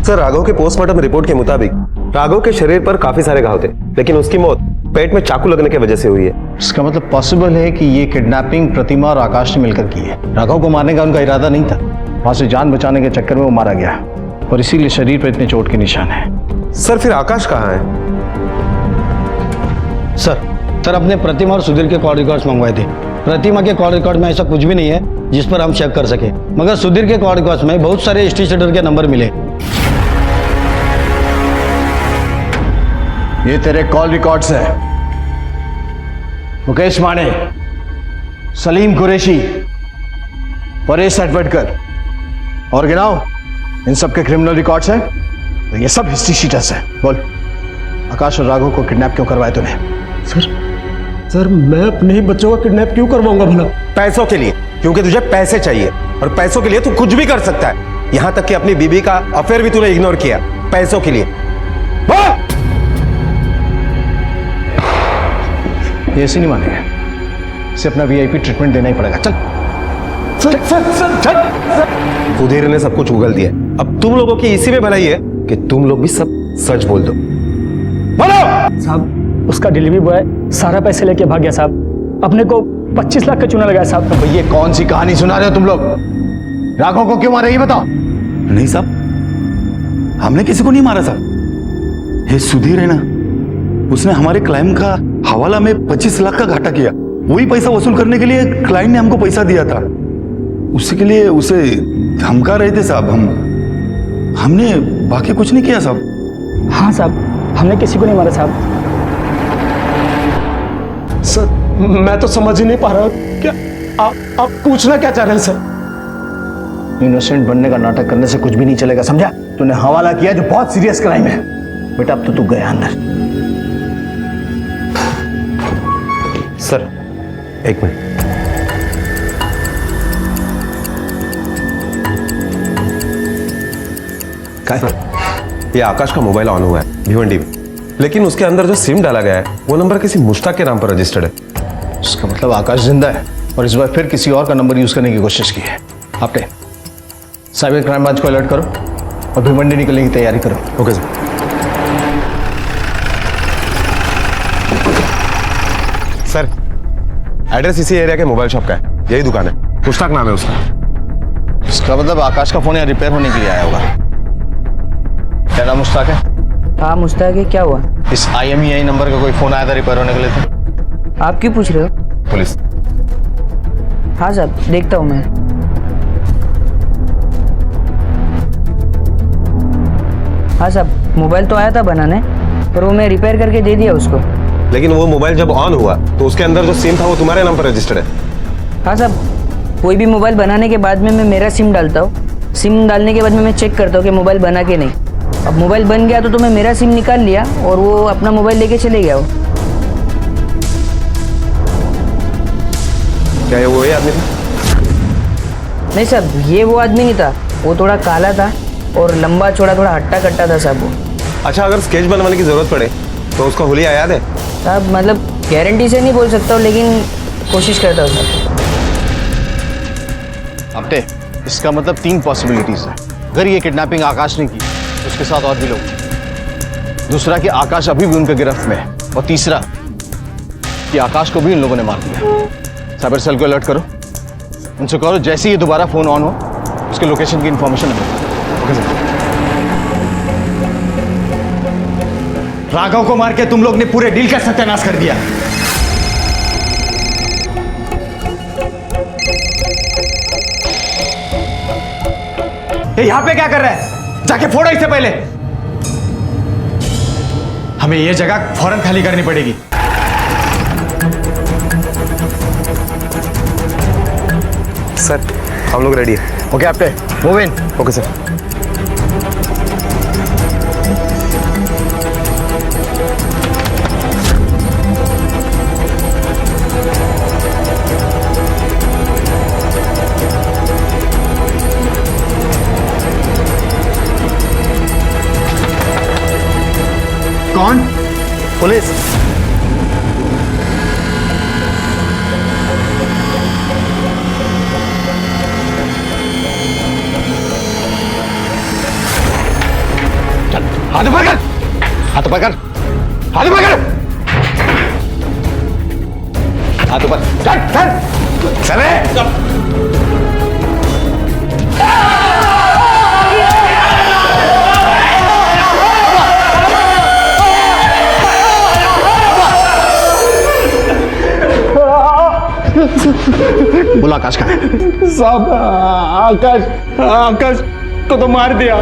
सर, राघव के पोस्टमार्टम रिपोर्ट के मुताबिक राघव के शरीर पर काफी सारे घाव थे, लेकिन उसकी मौत पेट में चाकू लगने की वजह से हुई है। इसका मतलब पॉसिबल है कि ये किडनैपिंग प्रतिमा और आकाश ने मिलकर की है। राघव को मारने का उनका इरादा नहीं था, वहां से जान बचाने के चक्कर में वो मारा गया और इसीलिए शरीर पर इतने चोट के निशान है। सर, फिर आकाश कहाँ है? सर अपने प्रतिमा और सुधीर के कॉल रिकॉर्ड्स मंगवाए थे। प्रतिमा के कॉल रिकॉर्ड में ऐसा कुछ भी नहीं है जिस पर हम चेक कर सके, मगर सुधीर के कॉल रिकॉर्ड्स में बहुत सारे स्ट्रीट शेडर के नंबर मिले। ये तेरे कॉल रिकॉर्ड्स है। मुकेश माने, सलीम कुरैशी, परेश सटवटकर और गिनाओ, इन सब के क्रिमिनल रिकॉर्ड्स हैं। तो ये सब हिस्ट्री शीटर्स हैं। बोल, आकाश और राघव को किडनैप क्यों करवाया तूने? सर मैं अपने ही बच्चों का किडनैप क्यों करवाऊंगा भला? पैसों के लिए, क्योंकि तुझे पैसे चाहिए और पैसों के लिए तू कुछ भी कर सकता है। यहां तक कि अपनी बीबी का अफेयर भी तूने इग्नोर किया पैसों के लिए। ये ऐसे नहीं मानेगा, इसे अपना वीआईपी ट्रीटमेंट देना ही पड़ेगा। चल सुधीर ने सब कुछ उगल दिया। अब तुम लोगों की इसी में भलाई है कि तुम लोग भी सब सच बोल दो। बोलो साहब, उसका डिलीवरी बॉय सारा पैसे लेके भाग गया साहब। अपने को 25 लाख का चूना लगाया साहब। तो ये कौन सी कहानी सुना रहे हो तुम लोग? राघव को क्यों मारा ये बताओ। नहीं साहब, हमने किसी को नहीं मारा साहब। ये सुधीर है ना, उसने हमारे क्लाइंट का हवाला में 25 लाख का घाटा किया। वही पैसा वसूल करने के लिए क्लाइंट ने हमको पैसा दिया था। उसी के लिए उसे धमका रहे थे साहब। हमने बाकी कुछ नहीं किया साहब। हाँ साहब, हमने किसी को नहीं मारा साहब। सर मैं तो समझ ही नहीं पा रहा, क्या आप पूछना क्या चाह रहे हैं सर? इनोसेंट बनने का नाटक करने से कुछ भी नहीं चलेगा, समझा? तूने हवाला किया जो बहुत सीरियस क्राइम है। बेटा अब तो तू गया अंदर। सर, एक मिनट। ये आकाश का मोबाइल ऑन हुआ है भिवंडी में, लेकिन उसके अंदर जो सिम डाला गया है वो नंबर किसी मुश्ताक के नाम पर रजिस्टर्ड है। इसका मतलब आकाश जिंदा है और इस बार फिर किसी और का नंबर यूज करने की कोशिश की है। आपने साइबर क्राइम ब्रांच को अलर्ट करो और भिवंडी निकलने की तैयारी करो। Okay sir. सर, एड्रेस इसी एरिया के मोबाइल शॉप का है, यही दुकान है। मुश्ताक नाम है उसका। इसका मतलब आकाश का फोन यहाँ रिपेयर होने के लिए आया होगा। क्या नाम मुश्ताक है? हाँ मुश्ताक है। क्या हुआ? इस IMEI नंबर का कोई फोन आया था रिपेयर होने के लिए? तो आप क्यों पूछ रहे हो? पुलिस। हाँ साहब, देखता हूँ मैं। हाँ साहब, मोबाइल तो आया था बनाने, पर वो मैं रिपेयर करके दे दिया उसको। लेकिन वो मोबाइल जब ऑन हुआ तो उसके अंदर जो सिम था वो तुम्हारे नाम पर रजिस्टर्ड है। हाँ साहब, कोई भी मोबाइल बनाने के बाद में मैं मेरा सिम डालता हूँ। सिम डालने के बाद में मैं चेक करता हूँ कि मोबाइल बना के नहीं। अब मोबाइल बन गया तो मैं मेरा सिम निकाल लिया और वो अपना मोबाइल लेके चले गया। वो क्या ये वही आदमी था? नहीं साहब, ये वो आदमी नहीं था। वो थोड़ा काला था और लंबा चौड़ा, थोड़ा हट्टा कट्टा था साहब वो। अच्छा, अगर स्केच बनवाने की जरूरत पड़े तो उसका हुलिया याद है? साहब मतलब गारंटी से नहीं बोल सकता हूँ, लेकिन कोशिश करता हूँ साहब। आपने इसका मतलब 3 पॉसिबिलिटीज है। अगर ये किडनैपिंग आकाश ने की तो उसके साथ और भी लोग। दूसरा कि आकाश अभी भी उनके गिरफ्त में है। और तीसरा कि आकाश को भी इन लोगों ने मार दिया। साइबर सेल को अलर्ट करो, उनसे कहो जैसे ही ये दोबारा फोन ऑन हो उसके लोकेशन की इंफॉर्मेशन हमें। Okay sir. राघव को मार के तुम लोग ने पूरे डील का सत्यानाश कर दिया। यहाँ पे क्या कर रहा है? जाके फोड़ो इससे पहले। हमें ये जगह फौरन खाली करनी पड़ेगी। सर हम लोग रेडी है। ओके आपके मूव इन। Okay sir. कौन? पुलिस। हाथ पकड़, हाथ पकड़, हाथ पकड़, हाथ ऊपर, चल चल चले। बोला आकाश का। साहब आकाश को तो मार दिया।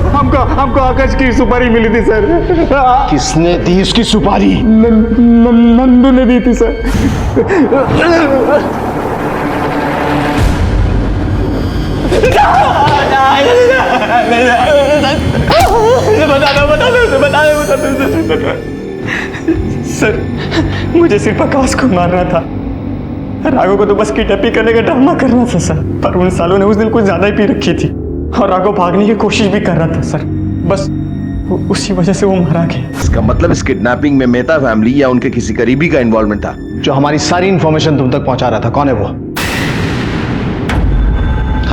हमको आकाश की सुपारी मिली थी सर। किसने दी उसकी सुपारी? नंदू ने दी थी सर। सर मुझे सिर्फ आकाश को मारना था, राघव को तो बस किडनैपिंग करने का ड्रामा करना था सर। पर उन सालों ने उस दिन कुछ ज्यादा ही पी रखी थी और राघव भागने की कोशिश भी कर रहा था सर। बस उसी वजह से वो मारा गया। इसका मतलब इस किडनैपिंग में मेहता फैमिली या उनके किसी करीबी का इन्वॉल्वमेंट था। जो हमारी सारी इंफॉर्मेशन तुम तक पहुंचा रहा था, कौन है वो?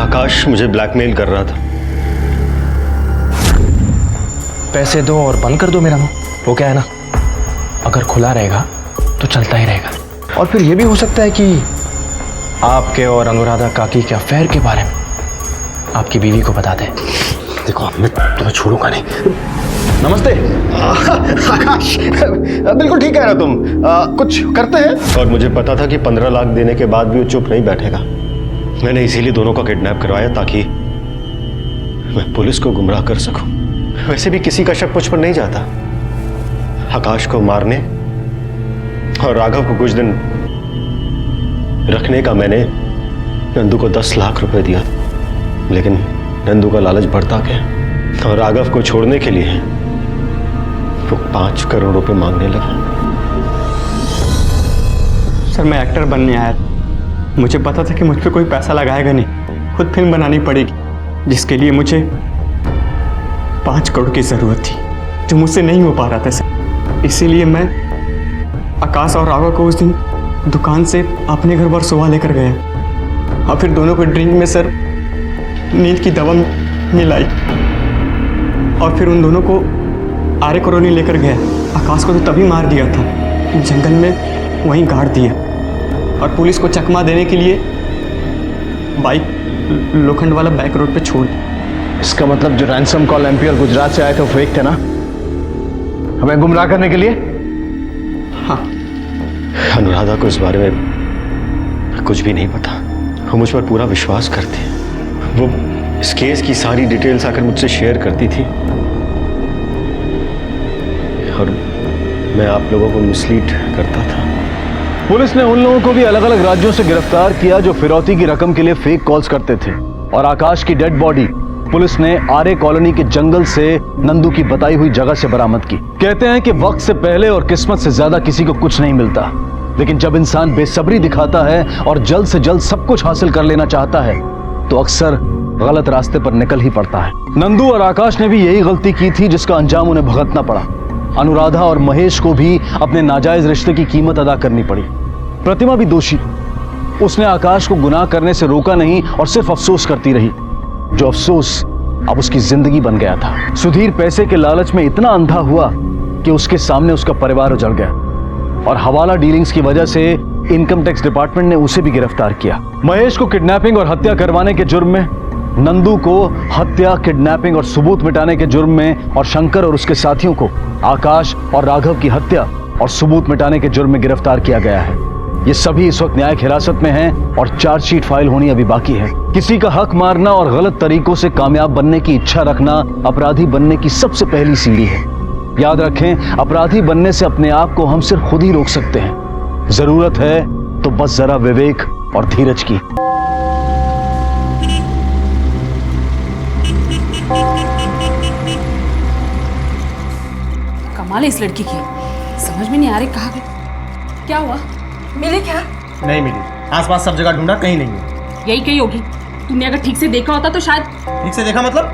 आकाश मुझे ब्लैकमेल कर रहा था। पैसे दो और बंद कर दो मेरा मुंह। वो क्या है ना, अगर खुला रहेगा तो चलता ही रहेगा। और फिर ये भी हो सकता है कि आपके और अनुराधा काकी के अफेयर के बारे में आपकी बीवी को बता दें। देखो मैं तुम्हें छोड़ूंगा नहीं। नमस्ते आकाश, बिल्कुल ठीक कह रहे हो तुम। कुछ करते हैं। और मुझे पता था कि 15 लाख देने के बाद भी वो चुप नहीं बैठेगा। मैंने इसीलिए दोनों का किडनैप करवाया ताकि मैं पुलिस को गुमराह कर सकूं। वैसे भी किसी का शक मुझ पर नहीं जाता। आकाश को मारने और राघव को कुछ दिन रखने का मैंने नंदू को 10 लाख रुपए दिया, लेकिन नंदू का लालच बढ़ता गया और राघव को छोड़ने के लिए वो 5 करोड़ रुपए मांगने लगा। सर मैं एक्टर बनने आया था। मुझे पता था कि मुझ पर कोई पैसा लगाएगा नहीं, खुद फिल्म बनानी पड़ेगी, जिसके लिए मुझे 5 करोड़ की जरूरत थी, जो मुझसे नहीं हो पा रहा था सर। इसीलिए मैं आकाश और राघव को उस दिन दुकान से अपने घर पर सुबह लेकर गया और फिर दोनों को ड्रिंक में सर नींद की दवा मिलाई और फिर उन दोनों को आर्य कॉलोनी लेकर गया। आकाश को तो तभी मार दिया था, जंगल में वहीं गाड़ दिया और पुलिस को चकमा देने के लिए बाइक लोखंड वाला बैक रोड पे छोड़ दिया। इसका मतलब जो रैंसम कॉल एमपी और गुजरात से आए थे वो फेक थे ना, हमें गुमराह करने के लिए? हाँ। अनुराधा को इस बारे में कुछ भी नहीं पता। वो मुझ पर पूरा विश्वास करती है। वो इस केस की सारी डिटेल्स आकर मुझसे शेयर करती थी और मैं आप लोगों को मिसलीड करता था। पुलिस ने उन लोगों को भी अलग अलग राज्यों से गिरफ्तार किया जो फिरौती की रकम के लिए फेक कॉल्स करते थे। और आकाश की डेड बॉडी पुलिस ने आर्य कॉलोनी के जंगल से नंदू की बताई हुई जगह से बरामद की। कहते हैं कि वक्त से पहले और किस्मत से ज्यादा किसी को कुछ नहीं मिलता, लेकिन जब इंसान बेसब्री दिखाता है और जल्द से जल्द सब कुछ हासिल कर लेना चाहता है तो अक्सर गलत रास्ते पर निकल ही पड़ता है। नंदू और आकाश ने भी यही गलती की थी जिसका अंजाम उन्हें भुगतना पड़ा। अनुराधा और महेश को भी अपने नाजायज रिश्ते की कीमत अदा करनी पड़ी। प्रतिमा भी दोषी, उसने आकाश को गुनाह करने से रोका नहीं और सिर्फ अफसोस करती रही, जो अफसोस अब उसकी जिंदगी बन गया था। सुधीर पैसे के लालच में इतना अंधा हुआ कि उसके सामने उसका परिवार उजड़ गया और हवाला डीलिंग्स की वजह से इनकम टैक्स डिपार्टमेंट ने उसे भी गिरफ्तार किया। महेश को किडनैपिंग और हत्या करवाने के जुर्म में, नंदू को हत्या, किडनैपिंग और सबूत मिटाने के जुर्म में और शंकर और उसके साथियों को आकाश और राघव की हत्या और सबूत मिटाने के जुर्म में गिरफ्तार किया गया है। ये सभी इस वक्त न्यायिक हिरासत में हैं और चार्जशीट फाइल होनी अभी बाकी है। किसी का हक मारना और गलत तरीकों से कामयाब बनने की इच्छा रखना अपराधी बनने की सबसे पहली सीढ़ी है। याद रखें, अपराधी बनने से अपने आप को हम सिर्फ खुद ही रोक सकते हैं। जरूरत है तो बस जरा विवेक और धीरज की। कमाल है इस लड़की की, समझ में नहीं आ रही कहाँ गई। क्या हुआ, मिली क्या? नहीं मिली, आसपास सब जगह ढूंढा, कहीं नहीं है। यही कहीं होगी। तुमने अगर ठीक से देखा होता तो शायद। ठीक से देखा मतलब?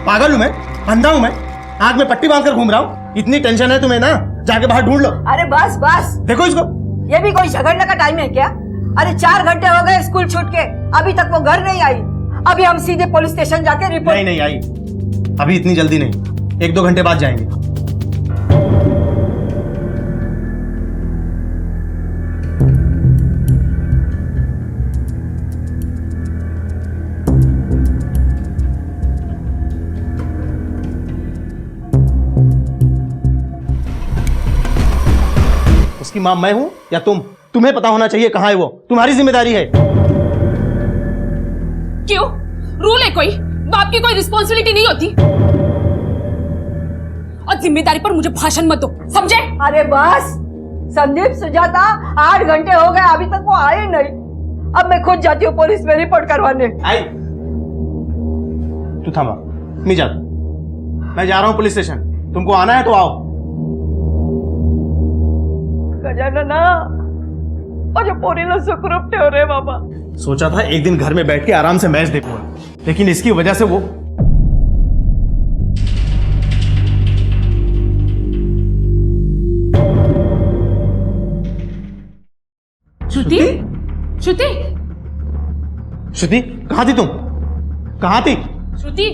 पागल हूँ मैं, अंधा हूँ मैं, आग में पट्टी बांधकर घूम रहा हूँ। इतनी टेंशन है तुम्हें ना, जाके बाहर ढूंढ लो। अरे बस बस, देखो इसको। ये भी कोई झगड़ने का टाइम है क्या? अरे 4 घंटे हो गए स्कूल छूट के, अभी तक वो घर नहीं आई। अभी हम सीधे पुलिस स्टेशन जाके रिपोर्ट। नहीं आई, अभी इतनी जल्दी नहीं, 1-2 घंटे बाद जाएंगे। उसकी मां मैं हूं या तुम? तुम्हें पता होना चाहिए कहां है वो, तुम्हारी जिम्मेदारी है। क्यों? रूल है कोई? बाप की कोई रिस्पॉन्सिबिलिटी नहीं होती? और जिम्मेदारी पर मुझे भाषण मत दो, समझे? अरे बस संदीप, सुजाता, 8 घंटे हो गए, अभी तक वो आए नहीं। अब मैं खुद जाती हूँ पुलिस में रिपोर्ट करवाने। आई, तू थमा, मैं जा, मैं जा रहा हूँ पुलिस स्टेशन। तुमको आना है तो आओ। गजानना, और पोरीला सुखरूप ठेव रे बाबा। सोचा था एक दिन घर में बैठ के आराम से मैच देखूंगा, लेकिन इसकी वजह से वो। श्रुति, श्रुति, श्रुति, कहाँ थी तुम? कहाँ थी? श्रुति,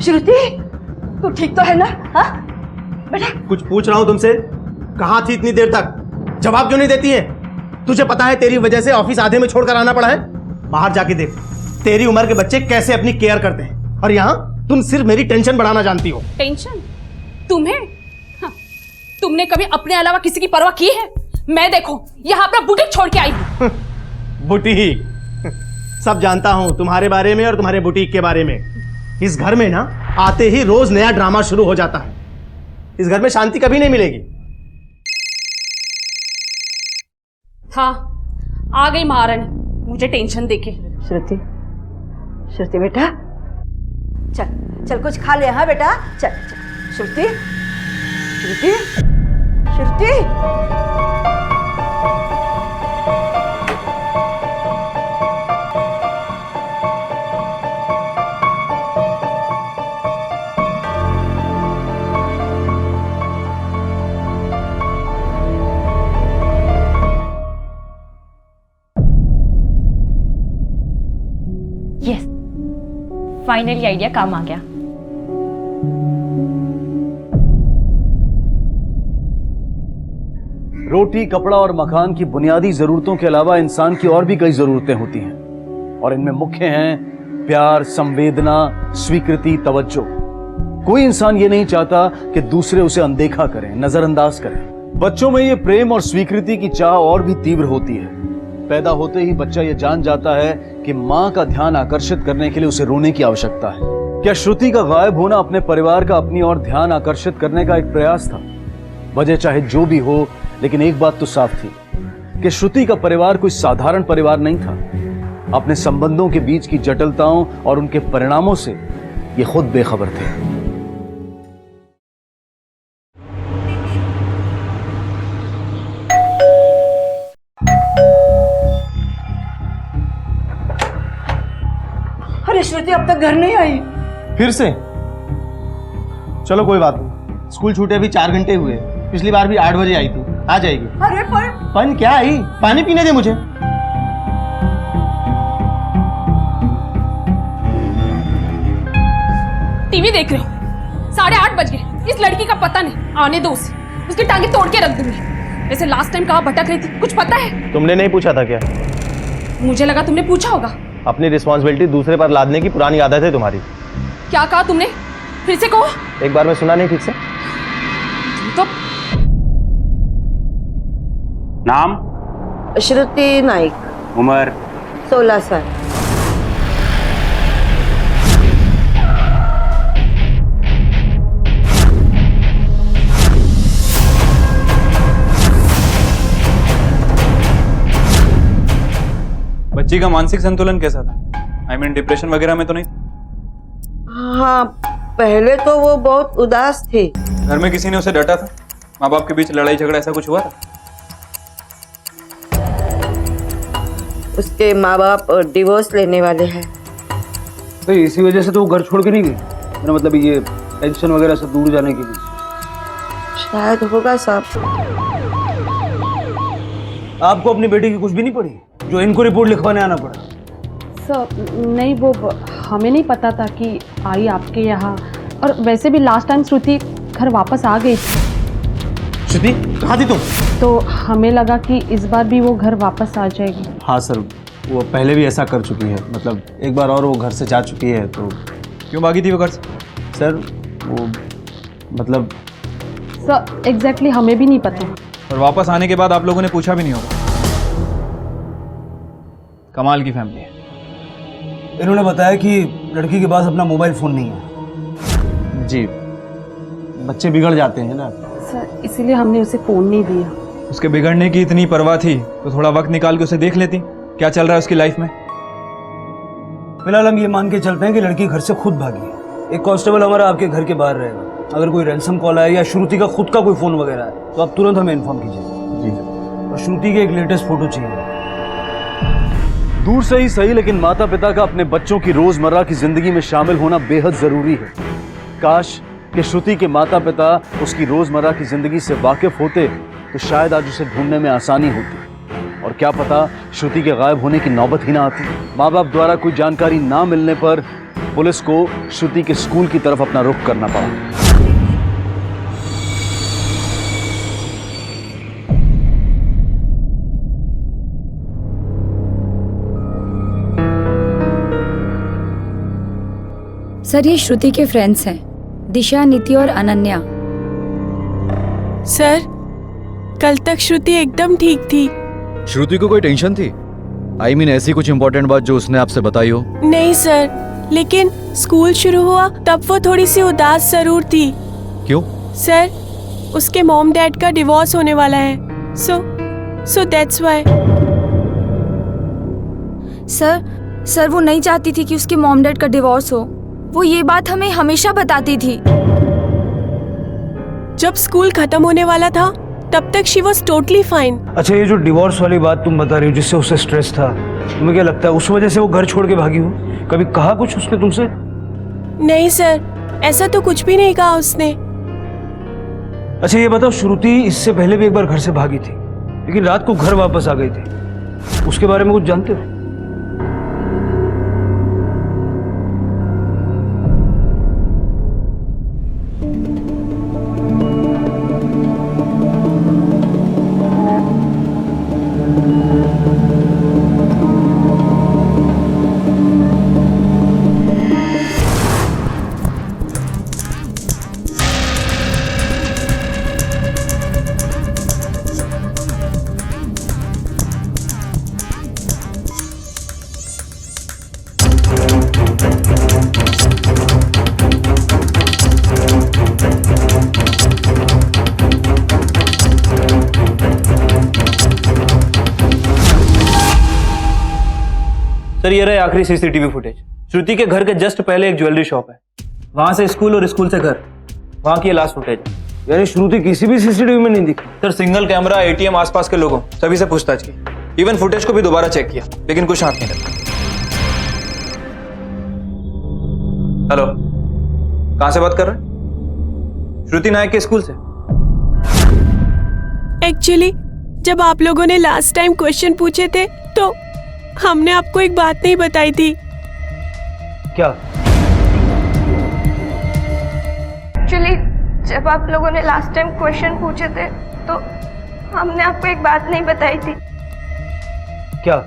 श्रुति, तू ठीक तो है ना? हाँ बेटा, कुछ पूछ रहा हूं तुमसे, कहाँ थी इतनी देर तक? जवाब क्यों नहीं देती है? तुझे पता है तेरी वजह से ऑफिस आधे में छोड़कर आना पड़ा है। बाहर जाके देख, तेरी उम्र के बच्चे कैसे अपनी केयर करते हैं, और यहाँ तुम सिर्फ मेरी टेंशन बढ़ाना जानती हो। टेंशन? तुम्हें? हाँ, तुमने कभी अपने अलावा किसी की परवाह की है? मैं देखो यहाँ अपना बुटीक छोड़ के आई हूँ। बुटीक? सब जानता हूँ तुम्हारे बारे में और तुम्हारे बुटीक के बारे में। इस घर में ना आते ही रोज नया ड्रामा शुरू हो जाता है। इस घर में शांति कभी नहीं मिलेगी। हाँ, आ गई महारानी मुझे टेंशन देके। श्रुति, श्रुति बेटा, चल चल कुछ खा ले। हाँ बेटा, चल चल। श्रुति, श्रुति, श्रुति। यस, फाइनली आइडिया काम आ गया। रोटी, कपड़ा और मकान की बुनियादी जरूरतों के अलावा इंसान की और भी कई जरूरतें होती हैं, और इनमें मुख्य हैं प्यार, संवेदना, स्वीकृति, तवज्जो। कोई इंसान ये नहीं चाहता कि दूसरे उसे अनदेखा करें, नजरअंदाज करें। बच्चों में ये प्रेम और स्वीकृति की चाह और भी तीव्र होती है। पैदा होते ही बच्चा ये जान जाता है कि माँ का ध्यान आकर्षित करने के लिए उसे रोने की आवश्यकता है। क्या श्रुति का गायब होना अपने परिवार का अपनी ओर ध्यान आकर्षित करने का एक प्रयास था? वजह चाहे जो भी हो, लेकिन एक बात तो साफ थी कि श्रुति का परिवार कोई साधारण परिवार नहीं था। अपने संबंधों के बीच की जटिलताओं और उनके परिणामों से ये खुद बेखबर थे। अरे श्रुति अब तक घर नहीं आई। फिर से? चलो कोई बात नहीं, स्कूल छूटे अभी 4 घंटे हुए। पिछली बार भी 8 बजे आई थी, आ जाएगी। अरे पन क्या आई? पानी पीने दे मुझे। टीवी देख रहे हो? 8:30 बज गए, इस लड़की का पता नहीं। आने दो उसे, उसकी टांगे तोड़ के रख दूंगी। वैसे लास्ट टाइम कहाँ भटक रही थी, कुछ पता है? तुमने नहीं पूछा था क्या? मुझे लगा तुमने पूछा होगा। अपनी रिस्पॉन्सिबिलिटी दूसरे पर लादने की पुरानी आदत है तुम्हारी। क्या कहा तुमने? फिर से कहो। एक बार में सुना नहीं ठीक से? तो नाम? श्रुति नाइक। उम्र? 16 साल। बच्ची का मानसिक संतुलन कैसा था? आई मीन डिप्रेशन वगैरह में तो नहीं? हाँ, पहले तो वो बहुत उदास थी। घर में किसी ने उसे डांटा था? माँ बाप के बीच लड़ाई झगड़ा ऐसा कुछ हुआ था? उसके माँ बाप डिवोर्स लेने वाले हैं। तो इसी वजह से तो वो घर छोड़ के नहीं गई? मेरा मतलब ये टेंशन वगैरह से दूर जाने के लिए। शायद होगा साहब। आपको अपनी बेटी की कुछ भी नहीं पड़ी जो इनको रिपोर्ट लिखवाने आना पड़ा? सर नहीं, वो हमें नहीं पता था कि आई आपके यहाँ, और वैसे भी लास्ट टाइम श्रुति घर वापस आ गई थी। श्रुति कहाँ थी तुम? तो हमें लगा कि इस बार भी वो घर वापस आ जाएगी। हाँ सर, वो पहले भी ऐसा कर चुकी है, मतलब एक बार और वो घर से जा चुकी है। तो क्यों भागी थी वो घर से? सर वो मतलब सर एग्जैक्टली हमें भी नहीं पता। और वापस आने के बाद आप लोगों ने पूछा भी नहीं होगा? कमाल की फैमिली है। इन्होंने बताया कि लड़की के पास अपना मोबाइल फ़ोन नहीं है। जी, बच्चे बिगड़ जाते हैं ना सर, इसीलिए हमने उसे फ़ोन नहीं दिया। उसके बिगड़ने की इतनी परवाह थी तो थोड़ा वक्त निकाल के उसे देख लेती क्या चल रहा है उसकी लाइफ में। फिलहाल हम ये मान के चलते हैं कि लड़की घर से खुद भागी है। एक कांस्टेबल हमारा आपके घर के बाहर रहेगा। अगर कोई रैंसम कॉल आए या श्रुति का खुद का कोई फ़ोन वगैरह है तो आप तुरंत हमें इन्फॉर्म कीजिए। जी सर। और श्रुति के एक लेटेस्ट फ़ोटो चाहिए। दूर से ही सही, लेकिन माता पिता का अपने बच्चों की रोजमर्रा की जिंदगी में शामिल होना बेहद जरूरी है। काश कि श्रुति के माता पिता उसकी रोजमर्रा की जिंदगी से वाकिफ होते तो शायद आज उसे ढूंढने में आसानी होती, और क्या पता श्रुति के गायब होने की नौबत ही ना आती। माँ बाप द्वारा कोई जानकारी ना मिलने पर पुलिस को श्रुति के स्कूल की तरफ अपना रुख करना पड़ा। सर ये श्रुति के फ्रेंड्स हैं, दिशा, नीति और अनन्या। सर कल तक श्रुति एकदम ठीक थी। श्रुति को कोई टेंशन थी? आई मीन ऐसी कुछ इंपॉर्टेंट बात जो उसने आपसे बताई हो? नहीं सर, लेकिन स्कूल शुरू हुआ तब वो थोड़ी सी उदास जरूर थी। क्यों? सर उसके मॉम डैड का डिवोर्स होने वाला है, सो दैट्स व्हाई। सर वो नहीं चाहती थी कि उसके मॉम डैड का डिवोर्स हो। वो ये बात हमें हमेशा बताती थी। जब स्कूल खत्म होने वाला था तब तक शी वॉज टोटली फाइन। अच्छा, ये जो डिवोर्स वाली बात तुम बता रही हो जिससे उसे स्ट्रेस था, तुम्हें क्या लगता है उस वजह से वो घर छोड़ के भागी हो? कभी कहा कुछ उसने तुमसे? नहीं सर, ऐसा तो कुछ भी नहीं कहा उसने। अच्छा ये बताओ, श्रुति इससे पहले भी एक बार घर से भागी थी लेकिन रात को घर वापस आ गई थी, उसके बारे में कुछ जानते हो? सर ये रहे आखिरी सीसीटीवी फुटेज। श्रुति के घर के जस्ट पहले एक ज्वेलरी शॉप है, वहां से स्कूल और स्कूल से घर, वहां की लास्ट फुटेज। यानी श्रुति किसी भी सीसीटीवी में नहीं दिखी? सर सिंगल कैमरा, एटीएम, आसपास के लोगों सभी से पूछताछ की, इवन फुटेज को भी दोबारा चेक किया, लेकिन कुछ हाथ नहीं लगा। हेलो, कहां से बात कर रहे हैं? श्रुति नायक के स्कूल से। एक्चुअली जब आप लोगों ने लास्ट टाइम क्वेश्चन पूछे थे तो हमने आपको एक बात नहीं बताई थी। क्या? एक्चुअली जब आप लोगों ने लास्ट टाइम क्वेश्चन पूछे थे तो हमने आपको एक बात नहीं बताई थी। क्या?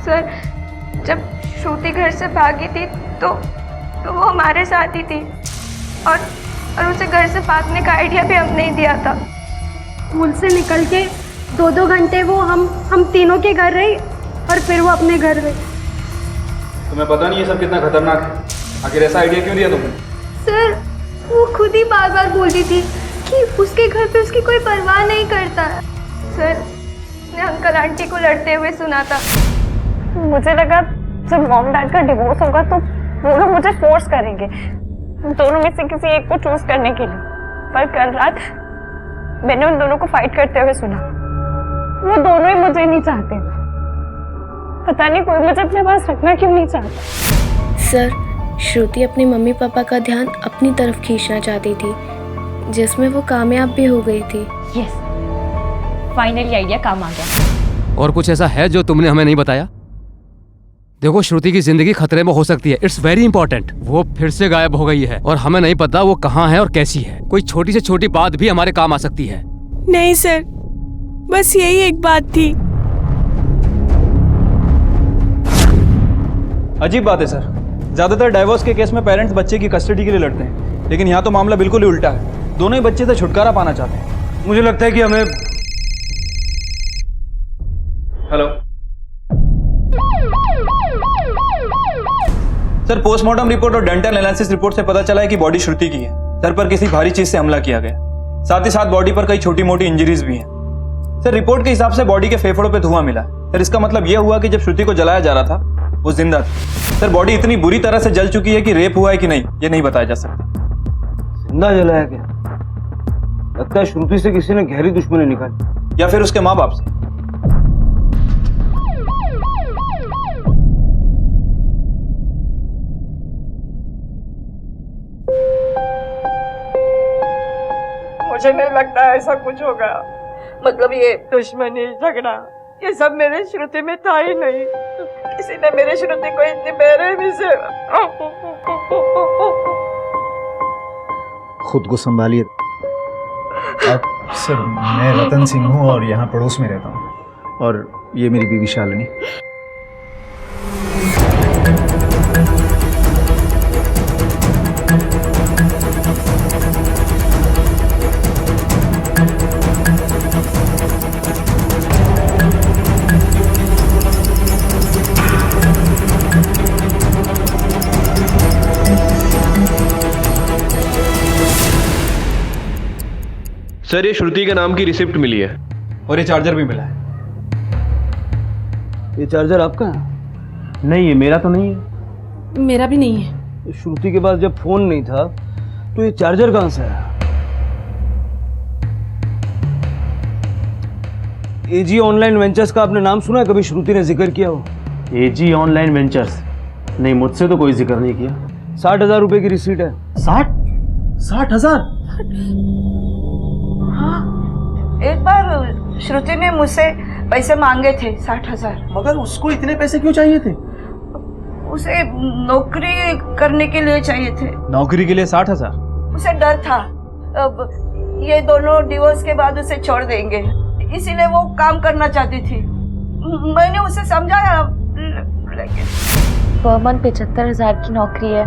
सर जब श्रुति घर से भागी थी तो वो हमारे साथ ही थी, और उसे घर से भागने का आइडिया भी हमने ही दिया था। स्कूल से निकल के 2-2 घंटे वो हम तीनों के घर रही और फिर वो अपने घर गई। तुम्हें पता नहीं ये सब कितना खतरनाक है? आखिर ऐसा आइडिया क्यों दिया तुमने? सर वो खुद ही बार बार बोलती थी कि उसके घर पे उसकी कोई परवाह नहीं करता है। सर ने अंकल आंटी को लड़ते हुए सुना था। मुझे लगा जब मॉम डैड का डिवोर्स होगा तो वो लोग मुझे फोर्स करेंगे दोनों में से किसी एक को चूज करने के लिए, पर कल रात मैंने उन दोनों को फाइट करते हुए सुना। वो दोनों ही मुझे नहीं चाहते, पता नहीं कोई मुझे अपने पास रखना क्यों नहीं चाहता। सर श्रुति अपनी मम्मी पापा का ध्यान अपनी तरफ खींचना चाहती थी, जिसमें वो कामयाब भी हो गई थी। यस, फाइनली आइडिया काम आ गया। और कुछ ऐसा है जो तुमने हमें नहीं बताया? देखो श्रुति की जिंदगी खतरे में हो सकती है, इट्स वेरी इंपॉर्टेंट। वो फिर से गायब हो गई है और हमें नहीं पता वो कहाँ है और कैसी है। कोई छोटी से छोटी बात भी हमारे काम आ सकती है। नहीं सर, बस यही एक बात थी। अजीब बात है सर, ज्यादातर डाइवोर्स के केस में पेरेंट्स बच्चे की कस्टडी के लिए लड़ते हैं, लेकिन यहाँ तो मामला बिल्कुल ही उल्टा है। दोनों ही बच्चे से छुटकारा पाना चाहते हैं। मुझे लगता है कि हमें हेलो सर, पोस्टमार्टम रिपोर्ट और डेंटल एनालिसिस रिपोर्ट से पता चला है कि बॉडी श्रुति की है। सर पर किसी भारी चीज से हमला किया गया, साथ ही साथ बॉडी पर कई छोटी मोटी इंजरीज भी हैं। सर रिपोर्ट के हिसाब से बॉडी के फेफड़ों पे धुआं मिला। सर इसका मतलब यह हुआ कि जब श्रुति को जलाया जा रहा था वो जिंदा थी। सर बॉडी इतनी बुरी तरह से जल चुकी है कि रेप हुआ है कि नहीं ये नहीं बताया जा सकता। जिंदा जलाया गया? लगता है श्रुति से किसी ने गहरी दुश्मनी निकाली, या फिर उसके माँ बाप से। मुझे नहीं लगता ऐसा कुछ होगा। मतलब ये दुश्मनी झगड़ा ये सब मेरे श्रुति में था ही नहीं। किसी ने मेरे श्रुति को इतनी बेरहमी से। खुद को संभालिए। आप सर, मैं रतन सिंह हूँ और यहाँ पड़ोस में रहता हूँ, और ये मेरी बीवी शालिनी। सर ये श्रुति के नाम की रिसिप्ट मिली है और ये चार्जर भी मिला है। ये चार्जर आपका है? नहीं, ये मेरा तो नहीं है। मेरा भी नहीं है। श्रुति के पास जब फोन नहीं था तो ये चार्जर कहां से आया? एजी ऑनलाइन वेंचर्स का आपने नाम सुना है? कभी श्रुति ने जिक्र किया हो? एजी ऑनलाइन वेंचर्स? नहीं, मुझसे तो कोई जिक्र नहीं किया। 60,000 रुपए की रिसीट है। 60,000? एक बार श्रुति ने मुझसे पैसे मांगे थे 60,000। मगर उसको इतने पैसे क्यों चाहिए थे? उसे नौकरी करने के लिए चाहिए थे। नौकरी के लिए 60,000? उसे डर था अब ये दोनों डिवोर्स के बाद उसे छोड़ देंगे, इसीलिए वो काम करना चाहती थी। मैंने उसे समझाया लेकिन पर मंथ 75,000 की नौकरी है,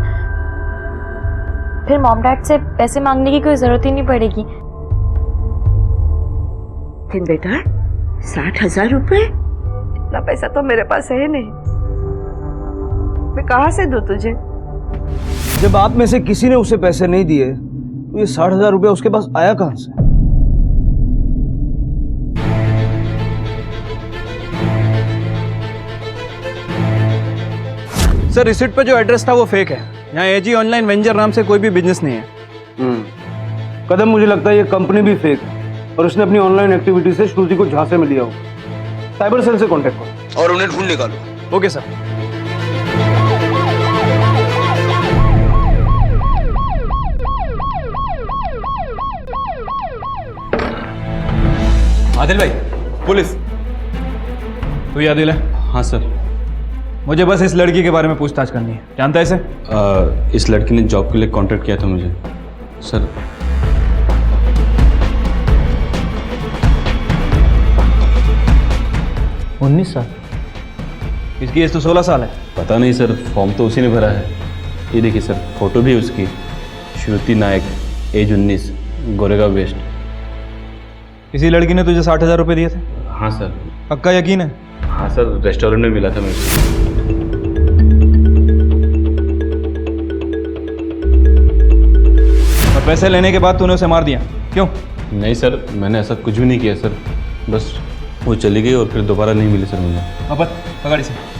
फिर मॉम डैड से पैसे मांगने की कोई जरूरत ही नहीं पड़ेगी। लेकिन बेटा 60,000 रुपए? इतना पैसा तो मेरे पास है नहीं, मैं कहाँ से दूं तुझे? जब आप में से किसी ने उसे पैसे नहीं दिए तो ये 60,000 रुपए उसके पास आया कहां से? सर रिसिप्ट पे जो एड्रेस था वो फेक है। यहाँ एजी ऑनलाइन वेंचर नाम से कोई भी बिजनेस नहीं है। कदम, मुझे लगता है ये कंपनी भी फेक है और उसने अपनी ऑनलाइन एक्टिविटी से श्रुति को झांसे में लिया हो। साइबर सेल से कांटेक्ट करो और उन्हें ढूंढ निकालो। Okay sir. आदिल भाई, पुलिस। तू ही आदिल है? हाँ सर। मुझे बस इस लड़की के बारे में पूछताछ करनी है। जानता है इसे? इस लड़की ने जॉब के लिए कांटेक्ट किया था मुझे सर। उन्नीस साल? इसकी एज तो 16 साल है। पता नहीं सर, फॉर्म तो उसी ने भरा है। ये देखिए सर, फोटो भी उसकी। श्रुति नायक, एज 19, गोरेगांव वेस्ट। किसी लड़की ने तुझे 60,000 रुपए दिए थे? हाँ सर। पक्का यकीन है? हाँ सर, रेस्टोरेंट में मिला था मुझे। और पैसे लेने के बाद तूने उसे मार दिया, क्यों? नहीं सर, मैंने ऐसा कुछ भी नहीं किया सर, बस वो चली गई और फिर दोबारा नहीं मिली सर मुझे। अब पकड़ इसे।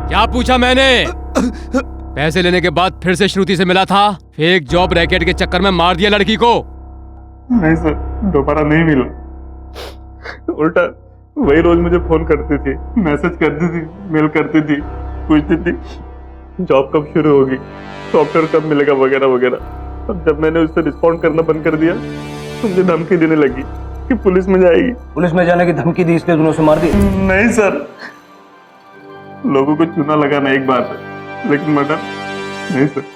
क्या पूछा मैंने? पैसे लेने के बाद फिर से श्रुति से मिला था, फेक जॉब रैकेट के चक्कर में मार दिया लड़की को। नहीं सर, दोबारा नहीं मिला। उल्टा वही रोज मुझे फोन करती थी, मैसेज करती थी, मेल करती थी, पूछती थी जॉब कब शुरू होगी, सॉफ्टवेयर कब मिलेगा वगैरह वगैरह। अब जब मैंने उससे रिस्पॉन्ड करना बंद कर दिया तो मुझे धमकी देने लगी कि पुलिस में जाएगी। पुलिस में जाने की धमकी दी, इसलिए तूने उसे मार दी? नहीं सर, लोगों को चूना लगाना एक बात है, लेकिन मर्डर नहीं सर।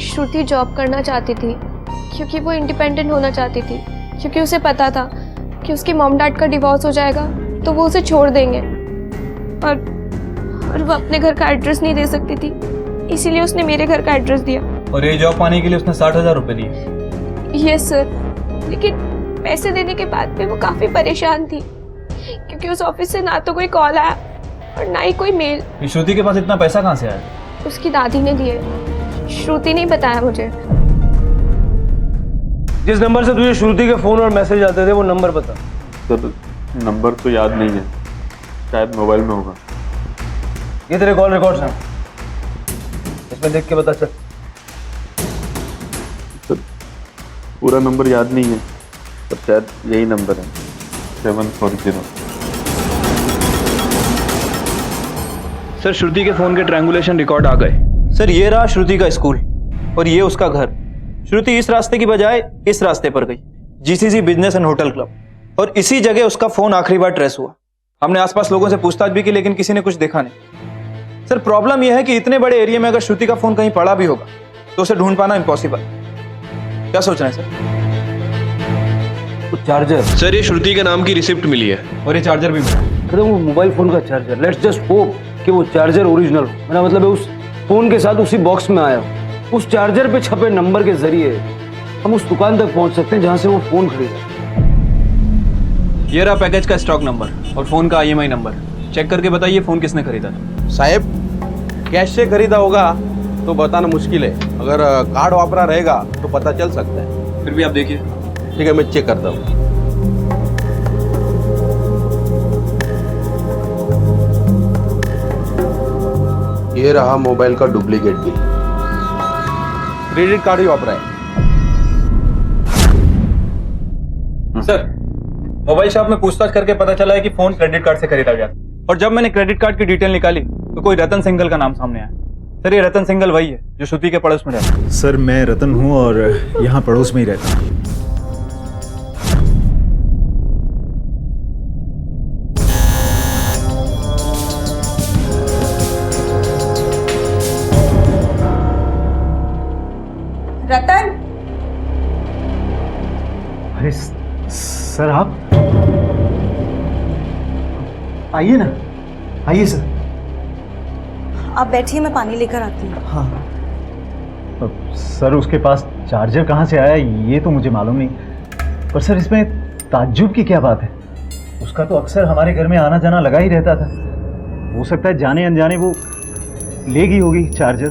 श्रुति जॉब करना चाहती थी क्योंकि वो इंडिपेंडेंट होना चाहती थी, क्योंकि उसे पता था कि उसके मॉम डैड का डिवोर्स हो जाएगा तो वो उसे छोड़ देंगे, और वो अपने घर का एड्रेस नहीं दे सकती थी, इसीलिए उसने मेरे घर का एड्रेस दिया। और ये जॉब पाने के लिए उसने 60,000 रुपए दिए? यस सर, लेकिन पैसे देने के बाद भी वो काफ़ी परेशान थी क्योंकि उस ऑफिस से ना तो कोई कॉल आया और ना ही कोई मेल। श्रुति के पास इतना पैसा कहाँ से आया? उसकी दादी ने दिए, श्रुति ने बताया मुझे। जिस नंबर से तुझे श्रुति के फोन और मैसेज आते थे वो नंबर बता। सर नंबर तो याद नहीं है, शायद मोबाइल में होगा। ये तेरे कॉल रिकॉर्ड्स हैं, इसमें देख के बता चल। सर पूरा नंबर याद नहीं है, पर शायद यही नंबर है, 740। सर श्रुति के फोन के ट्रायंगुलेशन रिकॉर्ड आ गए। सर ये रहा श्रुति का स्कूल और ये उसका घर। श्रुति इस रास्ते की बजाय इस रास्ते पर गई, GCC business and hotel club, और इसी जगह उसका फोन आखिरी बार ट्रेस हुआ। हमने आसपास लोगों से पूछताछ भी की, लेकिन किसी ने कुछ देखा नहीं। सर प्रॉब्लम यह है कि इतने बड़े एरिया में अगर श्रुति का फोन कहीं पड़ा भी होगा तो उसे ढूंढ पाना इम्पॉसिबल। क्या सोच रहे हैं सर? चार्जर सर, ये श्रुति के नाम की रिसिप्ट मिली है और ये चार्जर भी मिला। अरे वो मोबाइल फोन का चार्जर, लेट्स जस्ट होप कि वो चार्जर ओरिजिनल हो। मेरा मतलब है उस फोन के साथ उसी बॉक्स में आया हो। उस चार्जर पे छपे नंबर के जरिए हम उस दुकान तक पहुंच सकते हैं जहां से वो फोन खरीदा। ये रहा पैकेज का स्टॉक नंबर और फोन का IMI नंबर। चेक करके बताइए फोन किसने खरीदा था। साहब कैश से खरीदा होगा तो बताना मुश्किल है, अगर कार्ड वापरा रहेगा तो पता चल सकता है। फिर भी आप देखिए। ठीक है, मैं चेक करता हूँ। ये रहा मोबाइल का डुप्लीकेट बिल, क्रेडिट कार्ड ही वापरा है। सर मोबाइल शॉप में पूछताछ करके पता चला है कि फोन क्रेडिट कार्ड से खरीदा गया, और जब मैंने क्रेडिट कार्ड की डिटेल निकाली तो कोई रतन सिंघल का नाम सामने आया। सर ये रतन सिंघल वही है जो श्रुति के पड़ोस में रहता है। सर मैं रतन हूँ और यहाँ पड़ोस में ही रहता हूँ। रतन, अरे सर आप आइए ना, आइए सर। आप बैठिए, मैं पानी लेकर आती हूँ। हाँ सर, उसके पास चार्जर कहाँ से आया ये तो मुझे मालूम नहीं, पर सर इसमें ताज्जुब की क्या बात है? उसका तो अक्सर हमारे घर में आना जाना लगा ही रहता था। हो सकता है जाने अनजाने वो ले गई होगी चार्जर।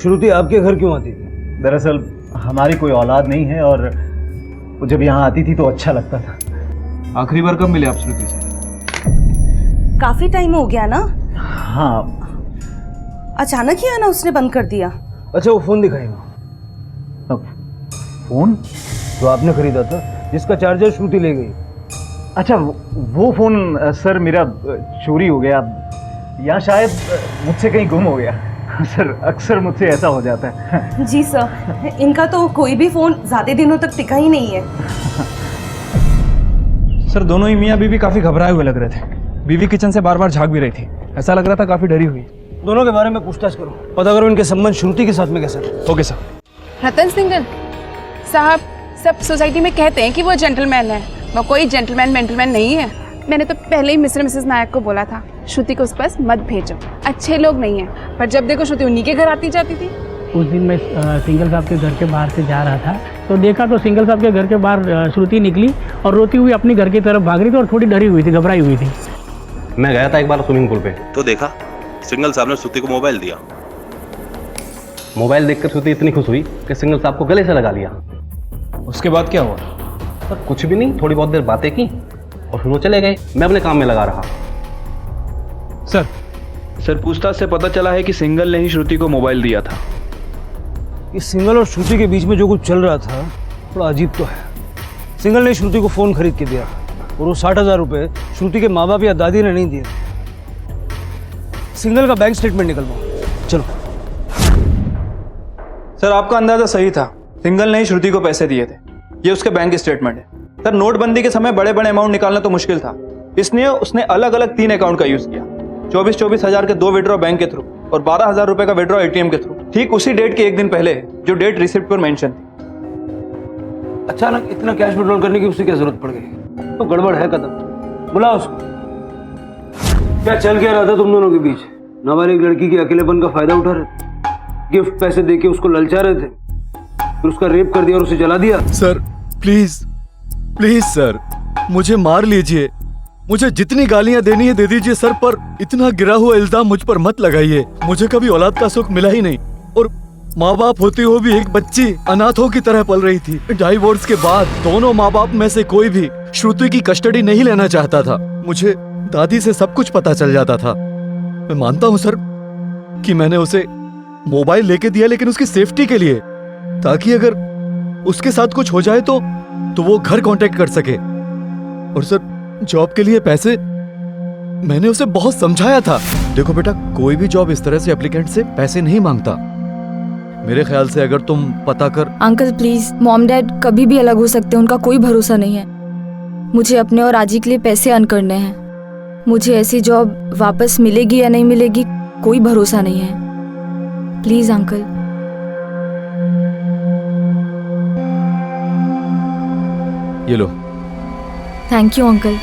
श्रुति आपके घर क्यों आती थी? दरअसल हमारी कोई औलाद नहीं है और वो जब यहाँ आती थी तो अच्छा लगता था। आखिरी बार कब मिले आप श्रुति से? काफी टाइम हो गया ना? हाँ। अचानक ही आना उसने बंद कर दिया। अच्छा वो फोन दिखाई फोन जो आपने खरीदा था, जिसका चार्जर श्रुति ले गई। अच्छा वो फोन सर मेरा चोरी हो गया, या शायद मुझसे कहीं गुम हो गया। सर अक्सर मुझसे ऐसा हो जाता है। जी सर, इनका तो कोई भी फोन ज्यादा दिनों तक टिका ही नहीं है। सर दोनों ही मियाँ बीवी काफी घबराए हुए लग रहे थे। बीवी किचन से बार बार झांक भी रही थी, ऐसा लग रहा था काफी डरी हुई। दोनों के बारे में पूछताछ करो, पता करो इनके संबंध श्रुति के साथ में कैसे। Okay sir. रतन सिंगल साहब, सब सोसाइटी में कहते हैं कि वो जेंटलमैन है, वो कोई जेंटलमैन नहीं है। मैंने तो पहले ही मिस्टर मिसेस नायक को बोला था श्रुति को उस पास मत भेजो, अच्छे लोग नहीं हैं। पर जब देखो श्रुति उन्हीं के घर आती जाती थी। उस दिन मैं सिंगल साहब के घर के बाहर से जा रहा था तो देखा तो सिंगल साहब के घर के बाहर श्रुति निकली और रोती हुई अपनी घर की तरफ भाग रही थी और थोड़ी डरी हुई थी, घबराई हुई थी। मैं गया था एक बार स्विमिंग पूल पे, तो देखा सिंगल साहब ने श्रुति को मोबाइल दिया। मोबाइल देखकर श्रुति इतनी खुश हुई कि सिंगल साहब को गले से लगा लिया। उसके बाद क्या हुआ? सर कुछ भी नहीं, थोड़ी बहुत देर बातें की और फिर वो चले गए। मैं अपने काम में लगा रहा। सर पूछताछ से पता चला है कि सिंगल ने ही श्रुति को मोबाइल दिया था। इस सिंगल और श्रुति के बीच में जो कुछ चल रहा था थोड़ा अजीब तो है। सिंगल ने श्रुति को फोन खरीद के दिया और वो 60,000 रुपए श्रुति के माँ बाप या दादी ने नहीं दिए। सिंगल का बैंक स्टेटमेंट निकलवाओ, चलो। सर आपका अंदाजा सही था, सिंगल ने ही श्रुति को पैसे दिए थे। ये उसके बैंक स्टेटमेंट है। सर नोटबंदी के समय बड़े बड़े अमाउंट निकालना तो मुश्किल था, इसलिए उसने अलग अलग 3 अकाउंट का यूज किया। 24 हज़ार के 2 विड्रॉ बैंक के थ्रू और 12,000 रुपए का विड्रॉ एटीएम के थ्रू, ठीक उसी डेट के एक दिन पहले जो डेट रिसिप्ट पर मेंशन थी। अचानक इतना कैश विड्रॉल करने की उसे क्या जरूरत पड़ गई? तो गड़बड़ है कदम, बुलाओ उसको। क्या चल क्या रहा था तुम दोनों के बीच? नाबालिग लड़की के अकेलेपन का फायदा उठा रहे थे, गिफ्ट पैसे देके उसको ललचा रहे थे, फिर उसका रेप कर दिया और उसे जला दिया। सर प्लीज प्लीज सर, मुझे मार लीजिए, मुझे जितनी गालियां देनी है दे दीजिए सर, पर इतना गिरा हुआ इल्जाम मुझ पर मत लगाइए। मुझे कभी औलाद का सुख मिला ही नहीं और माँ बाप होते हुए भी एक बच्ची अनाथों की तरह पल रही थी। डाइवोर्स के बाद दोनों माँ बाप में से कोई भी श्रुति की कस्टडी नहीं लेना चाहता था। मुझे दादी से सब कुछ पता चल जाता था। मैं मानता हूँ सर कि मैंने उसे मोबाइल लेके दिया, लेकिन उसकी सेफ्टी के लिए, ताकि अगर उसके साथ कुछ हो जाए तो वो घर कांटेक्ट कर सके। और सर जॉब के लिए पैसे मैंने उसे बहुत समझाया था। देखो बेटा, कोई भी जॉब इस तरह से एप्लीकेंट से पैसे नहीं मांगता। मेरे ख्याल से अगर तुम पता कर। अंकल प्लीज, मॉम डैड कभी भी अलग हो सकते हैं, उनका कोई भरोसा नहीं है। मुझे अपने और आजी के लिए पैसे अर्न करने हैं। मुझे ऐसी जॉब वापस मिलेगी या नहीं मिलेगी कोई भरोसा नहीं है। Please uncle. ये लो। Thank you uncle.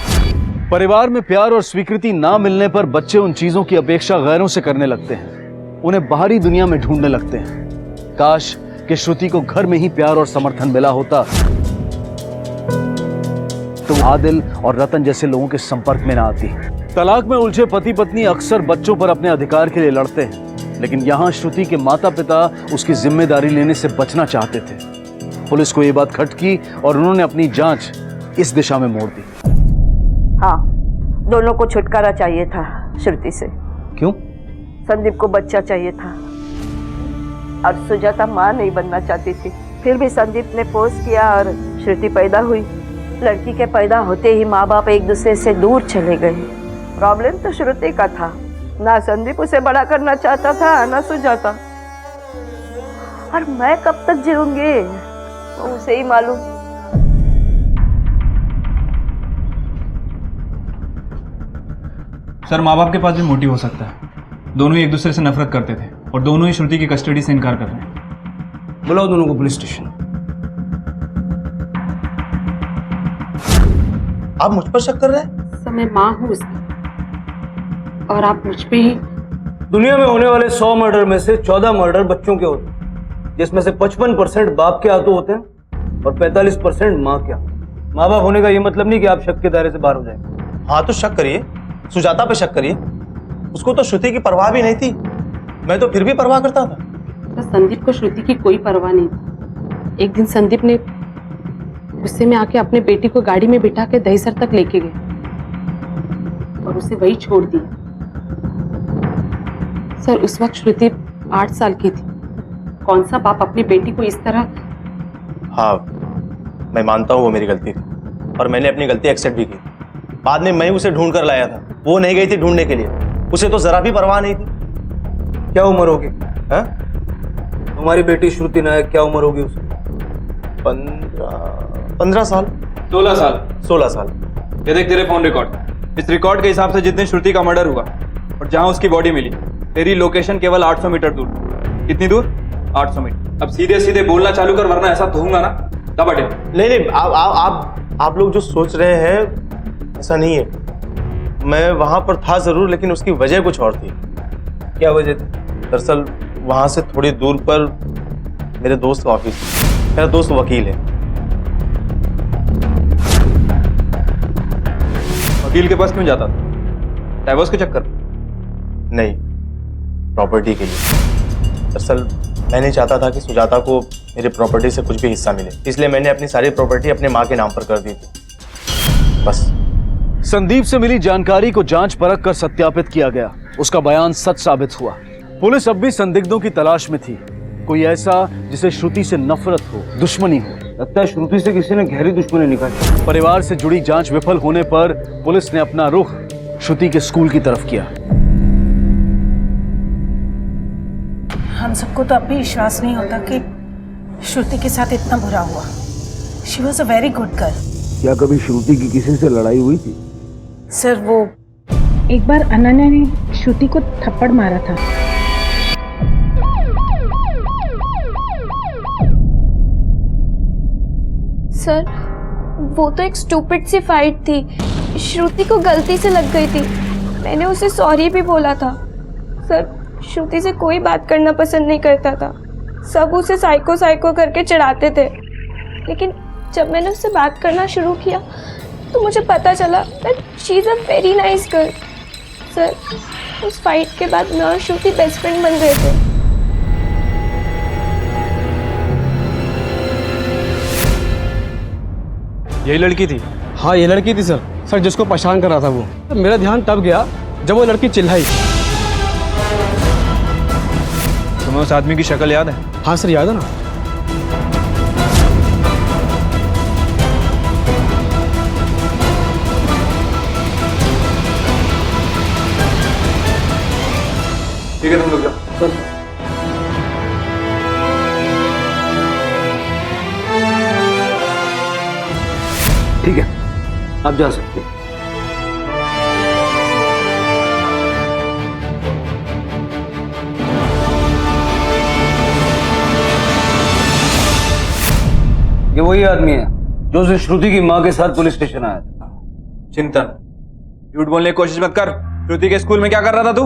परिवार में प्यार और स्वीकृति ना मिलने पर बच्चे उन चीजों की अपेक्षा गैरों से करने लगते हैं, उन्हें बाहरी दुनिया में ढूंढने लगते हैं। काश कि श्रुति को घर में ही प्यार और समर्थन मिला होता तो आदिल और रतन जैसे लोगों के संपर्क में ना आती। तलाक में उलझे पति पत्नी अक्सर बच्चों पर अपने अधिकार के लिए लड़ते हैं, लेकिन यहाँ श्रुति के माता पिता उसकी जिम्मेदारी लेने से बचना चाहते थे। पुलिस को यह बात खटकी और उन्होंने अपनी जांच इस दिशा में मोड़ दी। हाँ, दोनों को छुटकारा चाहिए था श्रुति से। क्यों? संदीप को बच्चा चाहिए था और सुजाता माँ नहीं बनना चाहती थी। फिर भी संदीप ने फोर्स किया और श्रुति पैदा हुई। लड़की के पैदा होते ही माँ बाप एक दूसरे से दूर चले गए। प्रॉब्लम तो श्रुति का था, ना संदीप उसे बड़ा करना चाहता था ना सुजाता। और मैं कब तक जीऊंगी उसे ही मालूम। सर माँ बाप के पास भी मोटिव हो सकता है। दोनों ही एक दूसरे से नफरत करते थे और दोनों ही श्रुति की कस्टडी से इनकार कर रहे हैं। बुलाओ दोनों को पुलिस स्टेशन। आप मुझ पर शक कर रहे हैं? सर मैं माँ हूँ उसकी और आप मुझ पे ही। दुनिया में होने वाले 100 मर्डर में से 14 मर्डर बच्चों के होते हैं, जिसमें से 55% बाप के हाथों होते हैं और 45% माँ के। माँ बाप होने का ये मतलब नहीं कि आप शक के दायरे से बाहर हो जाएंगे। हाँ तो शक करिए, सुजाता पे शक करिए। उसको तो श्रुति की परवाह भी नहीं थी, मैं तो फिर भी परवाह करता था। तो संदीप को श्रुति की कोई परवाह नहीं थी। एक दिन संदीप ने गुस्से में आके अपने बेटी को गाड़ी में बिठा के दहीसर तक लेके गए और उसे वही छोड़ दिया। सर उस वक्त श्रुति 8 साल की थी। कौन सा बाप अपनी बेटी को इस तरह। हाँ मैं मानता हूँ वो मेरी गलती थी और मैंने अपनी गलती एक्सेप्ट भी की। बाद में मैं उसे ढूंढ कर लाया था, वो नहीं गई थी ढूंढने के लिए। उसे तो जरा भी परवाह नहीं थी। क्या उम्र होगी? हाँ, तुम्हारी बेटी श्रुति नायक, क्या उम्र होगी उसकी? 15 साल, 16 साल, 16 साल। ये देख तेरे फोन रिकॉर्ड। इस रिकॉर्ड के हिसाब से जितने श्रुति का मर्डर हुआ और जहां उसकी बॉडी मिली, तेरी लोकेशन केवल 800 मीटर दूर। कितनी दूर? 800 मीटर। अब सीधे सीधे बोलना चालू कर, वरना ऐसा दूंगा ना दबड़े। नहीं, आप लोग जो सोच रहे हैं ऐसा नहीं है। मैं वहां पर था जरूर, लेकिन उसकी वजह कुछ और थी। क्या वजह थी? दरअसल वहां से थोड़ी दूर पर मेरे दोस्त का ऑफिस है। मेरा दोस्त वकील है। वकील के पास क्यों जाता था? डाइवोर्स के चक्कर? नहीं, प्रॉपर्टी के लिए। दरअसल मैं नहीं चाहता था कि सुजाता को मेरी प्रॉपर्टी से कुछ भी हिस्सा मिले, इसलिए मैंने अपनी सारी प्रॉपर्टी अपने माँ के नाम पर कर दी थी, बस। संदीप से मिली जानकारी को जांच परख कर सत्यापित किया गया। उसका बयान सच साबित हुआ। पुलिस अब भी संदिग्धों की तलाश में थी, कोई ऐसा जिसे श्रुति से नफरत हो, दुश्मनी हो। लगता है श्रुति से किसी ने गहरी दुश्मनी निकाली। परिवार से जुड़ी जांच विफल होने पर पुलिस ने अपना रुख श्रुति के स्कूल की तरफ किया। हम सबको तो अब भी विश्वास नहीं होता कि श्रुति के साथ इतना बुरा हुआ। She was a very good girl. क्या कभी श्रुति की किसी से लड़ाई हुई थी? सर, वो एक बार अनन्या ने श्रुति को थप्पड़ मारा था। सर, वो तो एक स्टूपिड सी फाइट थी। श्रुति को गलती से लग गई थी। मैंने उसे सॉरी भी बोला था। सर, श्रुति से कोई बात करना पसंद नहीं करता था। सब उसे साइको साइको करके चिढ़ाते थे। लेकिन जब मैंने उससे बात करना शुरू किया तो मुझे पता चला that she is a very nice girl. Sir, उस फाइट के बाद मैं और श्रुति बेस्ट फ्रेंड बन गए थे। यही लड़की थी? हाँ, ये लड़की थी सर। सर, जिसको परेशान कर रहा था वो। मेरा ध्यान तब गया जब वो लड़की चिल्लाई। तुम्हें उस आदमी की शक्ल याद है? हाँ सर, याद है ना। ठीक है, तुम लोग जाओ। ठीक है, आप जा सकते हैं। ये वही आदमी है जो उस श्रुति की माँ के साथ पुलिस स्टेशन आया था। चिंतन, झूठ बोलने की कोशिश मत कर। श्रुति के स्कूल में क्या कर रहा था तू?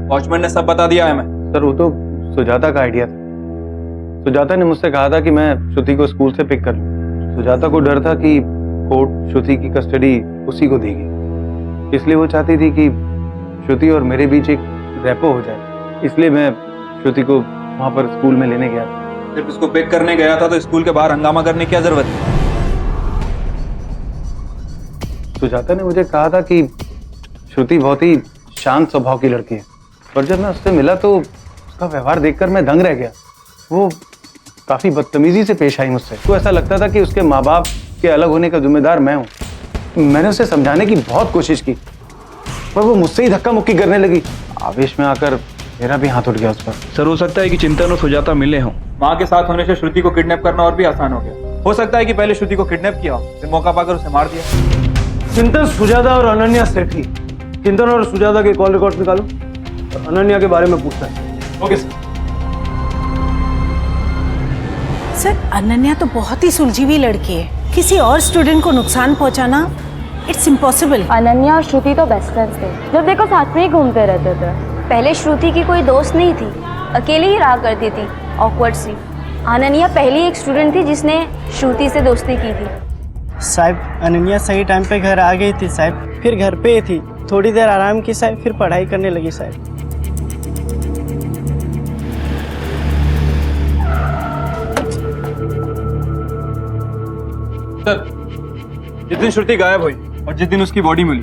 वॉचमैन ने सब बता दिया है। मैं सर, वो तो सुजाता का आइडिया था। सुजाता ने मुझसे कहा था कि मैं श्रुति को स्कूल से पिक कर लूं। सुजाता को डर था कि कोर्ट श्रुति की कस्टडी उसी को देगी, इसलिए वो चाहती थी कि श्रुति और मेरे बीच एक रेपो हो जाए। इसलिए मैं श्रुति को वहां पर स्कूल में लेने गया था। सिर्फ उसको पिक करने गया था तो स्कूल के बाहर हंगामा करने की क्या जरूरत है? सुजाता ने मुझे कहा था कि श्रुति बहुत ही शांत स्वभाव की लड़की है, पर जब मैं उससे मिला तो उसका व्यवहार देखकर मैं दंग रह गया। वो काफी बदतमीजी से पेश आई मुझसे। तो ऐसा लगता था कि उसके माँ बाप के अलग होने का जिम्मेदार मैं हूँ। मैंने उसे समझाने की बहुत कोशिश की, पर वो मुझसे ही धक्का मुक्की करने लगी। आवेश में आकर मेरा भी हाथ उठ गया उस पर। सर, हो सकता है कि चिंतन और सुजाता मिले हों। माँ के साथ होने से श्रुति को किडनैप करना और भी आसान हो गया। हो सकता है कि पहले श्रुति को किडनैप किया, फिर मौका पाकर उसे मार दिया। चिंतन, सुजाता और अनन्या सेठ थी। चिंतन और सुजाता के कॉल रिकॉर्ड निकालो और अनन्या के बारे में पूछता है। Okay sir. सर, अनन्या तो बहुत ही सुलझी हुई लड़की है। किसी और स्टूडेंट को नुकसान पहुंचाना इट्स इम्पॉसिबल। अनन्या और श्रुति तो बेस्ट फ्रेंड्स थे, जब देखो साथ में ही घूमते रहते थे। पहले श्रुति की कोई दोस्त नहीं थी, अकेली ही रहा करती थी, ऑकवर्ड सी। अनन्या पहली एक स्टूडेंट थी जिसने श्रुति से दोस्ती की थी। साहब, अनन्या सही टाइम पे घर आ गई थी साहब, फिर घर पे ही थी। थोड़ी देर आराम की साहब, फिर पढ़ाई करने लगी साहब। सर, जिस दिन श्रुति गायब हुई और जिस दिन उसकी बॉडी मिली,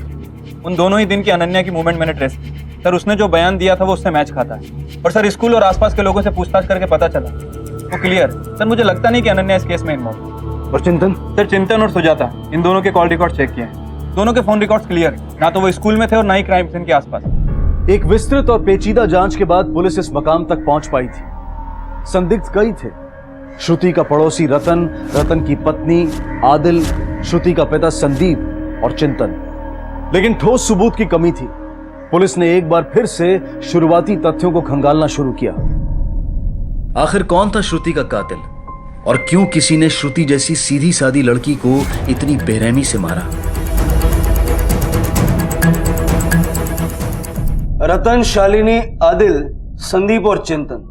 उन दोनों ही दिन की अनन्या की मूवमेंट मैंने ट्रेस की। सर, उसने जो बयान दिया था वो उससे मैच खाता है। और सर, स्कूल और आसपास के लोगों से पूछताछ करके पता चला वो क्लियर। सर, मुझे लगता नहीं कि अनन्या इस केस में इन्वॉल्व। और चिंतन? सर, चिंतन और सुजाता, इन दोनों के कॉल रिकॉर्ड चेक किए हैं। दोनों के फोन रिकॉर्ड्स क्लियर है। ना तो वो स्कूल में थे और ना ही क्राइम सीन के आसपास। एक विस्तृत और पेचीदा जांच के बाद पुलिस इस मकाम तक पहुंच पाई थी। संदिग्ध कई थे। श्रुति का पड़ोसी रतन, रतन की पत्नी आदिल, श्रुति का पिता संदीप और चिंतन। लेकिन ठोस सबूत की कमी थी। पुलिस ने एक बार फिर से शुरुआती तथ्यों को खंगालना शुरू किया। आखिर कौन था श्रुति का कातिल और क्यों किसी ने श्रुति जैसी सीधी सादी लड़की को इतनी बेरहमी से मारा? रतन, शालिनी, आदिल, संदीप और चिंतन,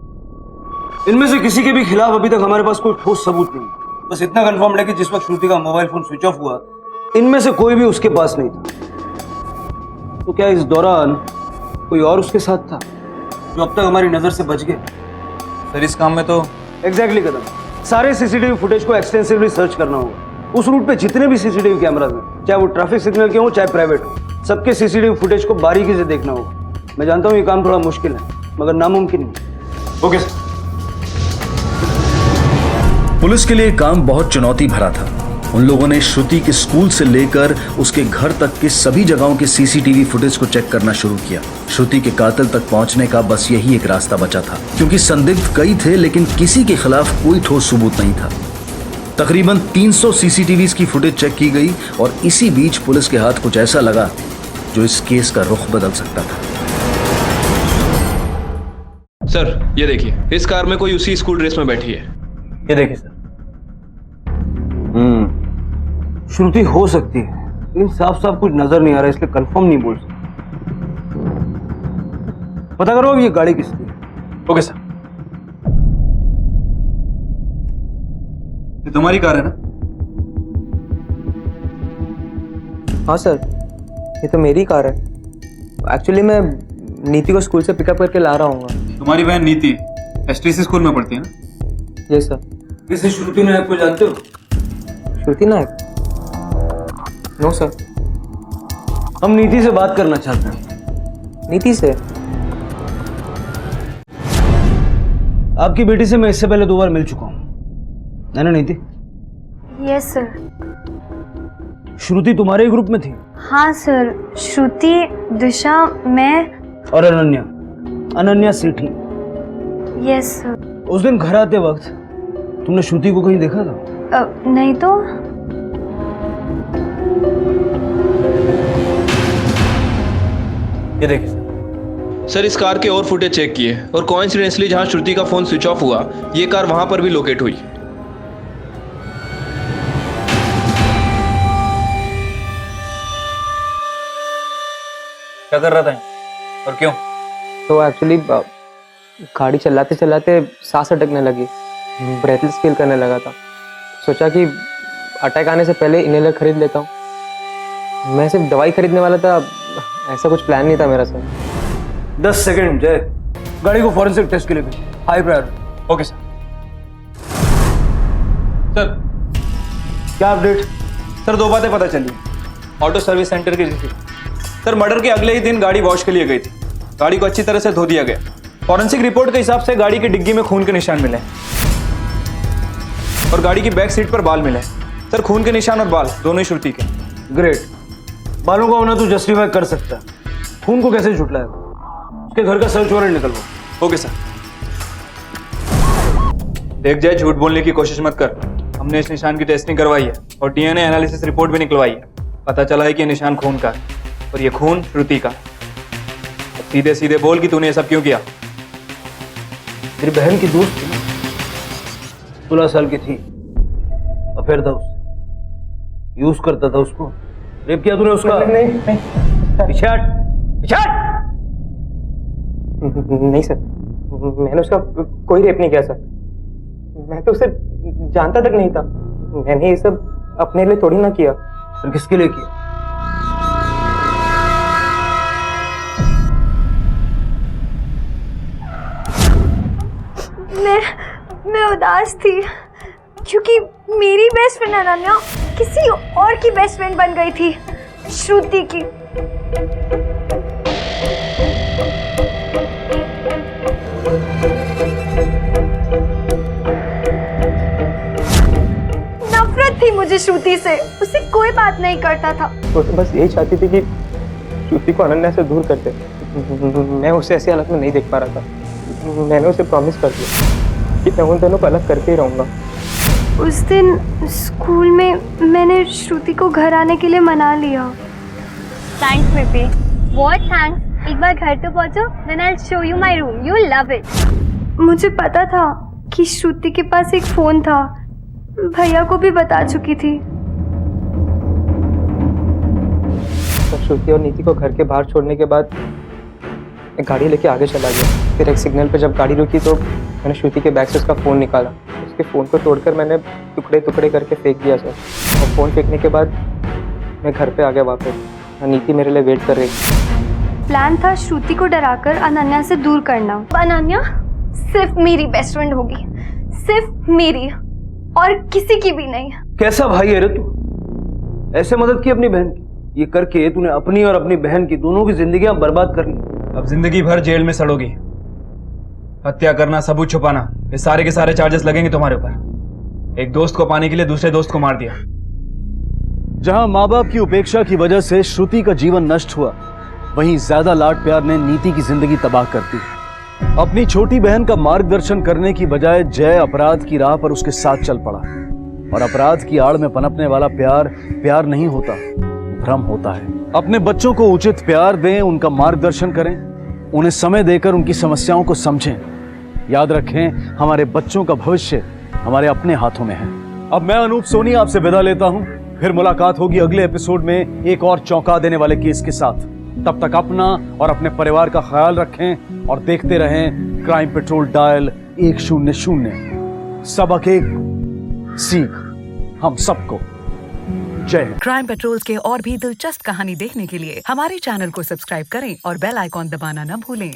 इनमें से किसी के भी खिलाफ अभी तक हमारे पास कोई ठोस सबूत नहीं। बस इतना कंफर्म है कि जिस वक्त श्रुति का मोबाइल फोन स्विच ऑफ हुआ, इनमें से कोई भी उसके पास नहीं था। तो क्या इस दौरान कोई और उसके साथ था जो अब तक हमारी नजर से बच गए? सर इस काम में तो एग्जैक्टली कदम, सारे सीसीटीवी फुटेज को एक्सटेंसिवली सर्च करना होगा। उस रूट पे जितने भी सीसीटीवी कैमराज हैं, चाहे वो ट्रैफिक सिग्नल के हो चाहे प्राइवेट हो, सबके सीसीटीवी फुटेज को बारीकी से देखना होगा। मैं जानता हूँ ये काम थोड़ा मुश्किल है, मगर नामुमकिन नहीं। Okay sir. पुलिस के लिए काम बहुत चुनौती भरा था। उन लोगों ने श्रुति के स्कूल से लेकर उसके घर तक के सभी जगहों के सीसीटीवी फुटेज को चेक करना शुरू किया। श्रुति के कातिल तक पहुंचने का बस यही एक रास्ता बचा था, क्योंकि संदिग्ध कई थे लेकिन किसी के खिलाफ कोई ठोस सबूत नहीं था। तकरीबन 300 सीसीटीवी की फुटेज चेक की गई और इसी बीच पुलिस के हाथ कुछ ऐसा लगा जो इस केस का रुख बदल सकता था। सर ये देखिए, इस कार में कोई उसी स्कूल ड्रेस में बैठी है। ये देखिए सर, श्रुति हो सकती है लेकिन साफ साफ कुछ नजर नहीं आ रहा, इसलिए कंफर्म नहीं बोल सकते। पता करो अब ये गाड़ी किसकी है। Okay sir. ये तुम्हारी कार है ना? हाँ सर, ये तो मेरी कार है। एक्चुअली मैं नीति को स्कूल से पिकअप करके ला रहा हूँ। तुम्हारी बहन नीति एसटीसी स्कूल में पढ़ती है ना? Yes sir. इसे श्रुति नायक को जानते हो? श्रुति नायक? No sir. हम नीति से बात करना चाहते हैं। नीति से? आपकी बेटी से मैं इससे पहले 2 बार मिल चुका हूं, है ना नीति? Yes sir. श्रुति तुम्हारे ही ग्रुप में थी? हाँ सर, श्रुति, दिशा, मैं और अनन्या, अनन्या सेठी। Yes sir. उस दिन घर आते वक्त तुमने श्रुति को कहीं देखा था? नहीं तो। ये देखिए सर, इस कार के और फुटेज चेक किए और कोइंसिडेंटली जहां श्रुति का फोन स्विच ऑफ हुआ, ये कार वहां पर भी लोकेट हुई। क्या कर रहा था और क्यों? तो एक्चुअली गाड़ी चलाते चलाते सांस अटकने लगी, ब्रेथलेस फील करने लगा था। सोचा कि अटैक आने से पहले इनहेलर खरीद लेता हूँ। मैं सिर्फ दवाई खरीदने वाला था, ऐसा कुछ प्लान नहीं था मेरा सर। 10 सेकंड जय, गाड़ी को फॉरेंसिक टेस्ट के लिए भेज, high priority. Okay sir. Sir क्या अपडेट? सर 2 बातें पता चली। ऑटो सर्विस सेंटर की रिसीट। सर मर्डर के अगले ही दिन गाड़ी वॉश के लिए गई थी। गाड़ी को अच्छी तरह से धो दिया गया। फॉरेंसिक रिपोर्ट के हिसाब से गाड़ी की डिग्गी में खून के निशान मिले और गाड़ी की बैक सीट पर बाल मिले। सर खून के निशान और बाल दोनों ही श्रुति के। ग्रेट। बालों का होना तो जस्टिफाई कर सकता है, खून को कैसे झुटलाएगा? उसके घर का सर्च वारंट निकलवाओ। Okay sir. देख जाए, झूठ बोलने की कोशिश मत कर। हमने इस निशान की टेस्टिंग करवाई है और डीएनए एनालिसिस रिपोर्ट भी निकलवाई है। पता चला है कि निशान खून का है और ये खून श्रुति का। सीधे सीधे बोल कि तूने ये सब क्यों किया? मेरी बहन की दोस्त थी, 16 साल की थी, अफेयर था उससे, यूज करता था उसको। रेप किया तूने उसका? नहीं। पीछे हट, पीछे हट। नहीं सर, मैंने उसका कोई रेप नहीं किया सर। मैं तो उसे जानता तक नहीं था। मैंने ये सब अपने लिए थोड़ी ना किया। फिर किसके लिए किया? मैं उदास थी क्योंकि मेरी बेस्ट फ्रेंड अनन्या किसी और की बेस्ट फ्रेंड बन गई थी, श्रुति की। नफरत थी मुझे श्रुति से, उससे कोई बात नहीं करता था। वो तो बस यही चाहती थी कि श्रुति को अनन्या से दूर कर दे, मैं उसे ऐसी हालत में नहीं देख पा रहा था। मैंने उसे प्रॉमिस कर दिया कि मैं उन दोनों को अलग करके ही रहूँगा। उस दिन स्कूल में मैंने श्रुति को घर आने के लिए मना लिया। Thanks baby. What thanks? एक बार घर तो पहुंचो, then I will show you my room, you will love it. मुझे पता था कि श्रुति के पास एक फोन था, भैया को भी बता चुकी थी। तो श्रुति और नीति को घर के बाहर छोड़ने के बाद मैं गाड़ी लेके आगे चला गया। फिर एक सिग्नल पे जब गाड़ी रुकी तो मैंने श्रुति के बैग से उसका फ़ोन निकाला। उसके फ़ोन को तोड़कर मैंने टुकड़े टुकड़े करके फेंक दिया सर। और फ़ोन फेंकने के बाद मैं घर पे आ गया वापस। नीति मेरे लिए वेट कर रही थी। प्लान था श्रुति को डराकर अनन्या से दूर करना। अनन्या सिर्फ मेरी बेस्ट फ्रेंड होगी, सिर्फ मेरी, और किसी की भी नहीं। कैसा भाई है रे तू? ऐसे मदद की अपनी बहन की? ये करके तूने अपनी और अपनी बहन की दोनों की जिंदगियां बर्बाद कर ली। अब जिंदगी भर जेल में सड़ोगी। हत्या करना, सबूत छुपाना, ये सारे के सारे चार्जेस लगेंगे तुम्हारे ऊपर। एक दोस्त को पाने के लिए दूसरे दोस्त को मार दिया। जहां माँ बाप की उपेक्षा की वजह से श्रुति का जीवन नष्ट हुआ, वहीं ज्यादा लाड प्यार ने नीति की जिंदगी तबाह कर दी। अपनी छोटी बहन का मार्गदर्शन करने की बजाय जय अपराध की राह पर उसके साथ चल पड़ा। और अपराध की आड़ में पनपने वाला प्यार प्यार नहीं होता, भ्रम होता है। अपने बच्चों को उचित प्यार दें, उनका मार्गदर्शन करें, उन्हें समय देकर उनकी समस्याओं को समझें। याद रखें, हमारे बच्चों का भविष्य हमारे अपने हाथों में है। अब मैं अनूप सोनी आपसे विदा लेता हूं। फिर मुलाकात होगी अगले एपिसोड में एक और चौंका देने वाले केस के साथ। तब तक अपना और अपने परिवार का ख्याल रखें और देखते रहें क्राइम पेट्रोल डायल 100। सबक एक सीख हम सबको। जय हिंद। क्राइम पेट्रोल के और भी दिलचस्प कहानी देखने के लिए हमारे चैनल को सब्सक्राइब करें और बेल आइकॉन दबाना न भूलें।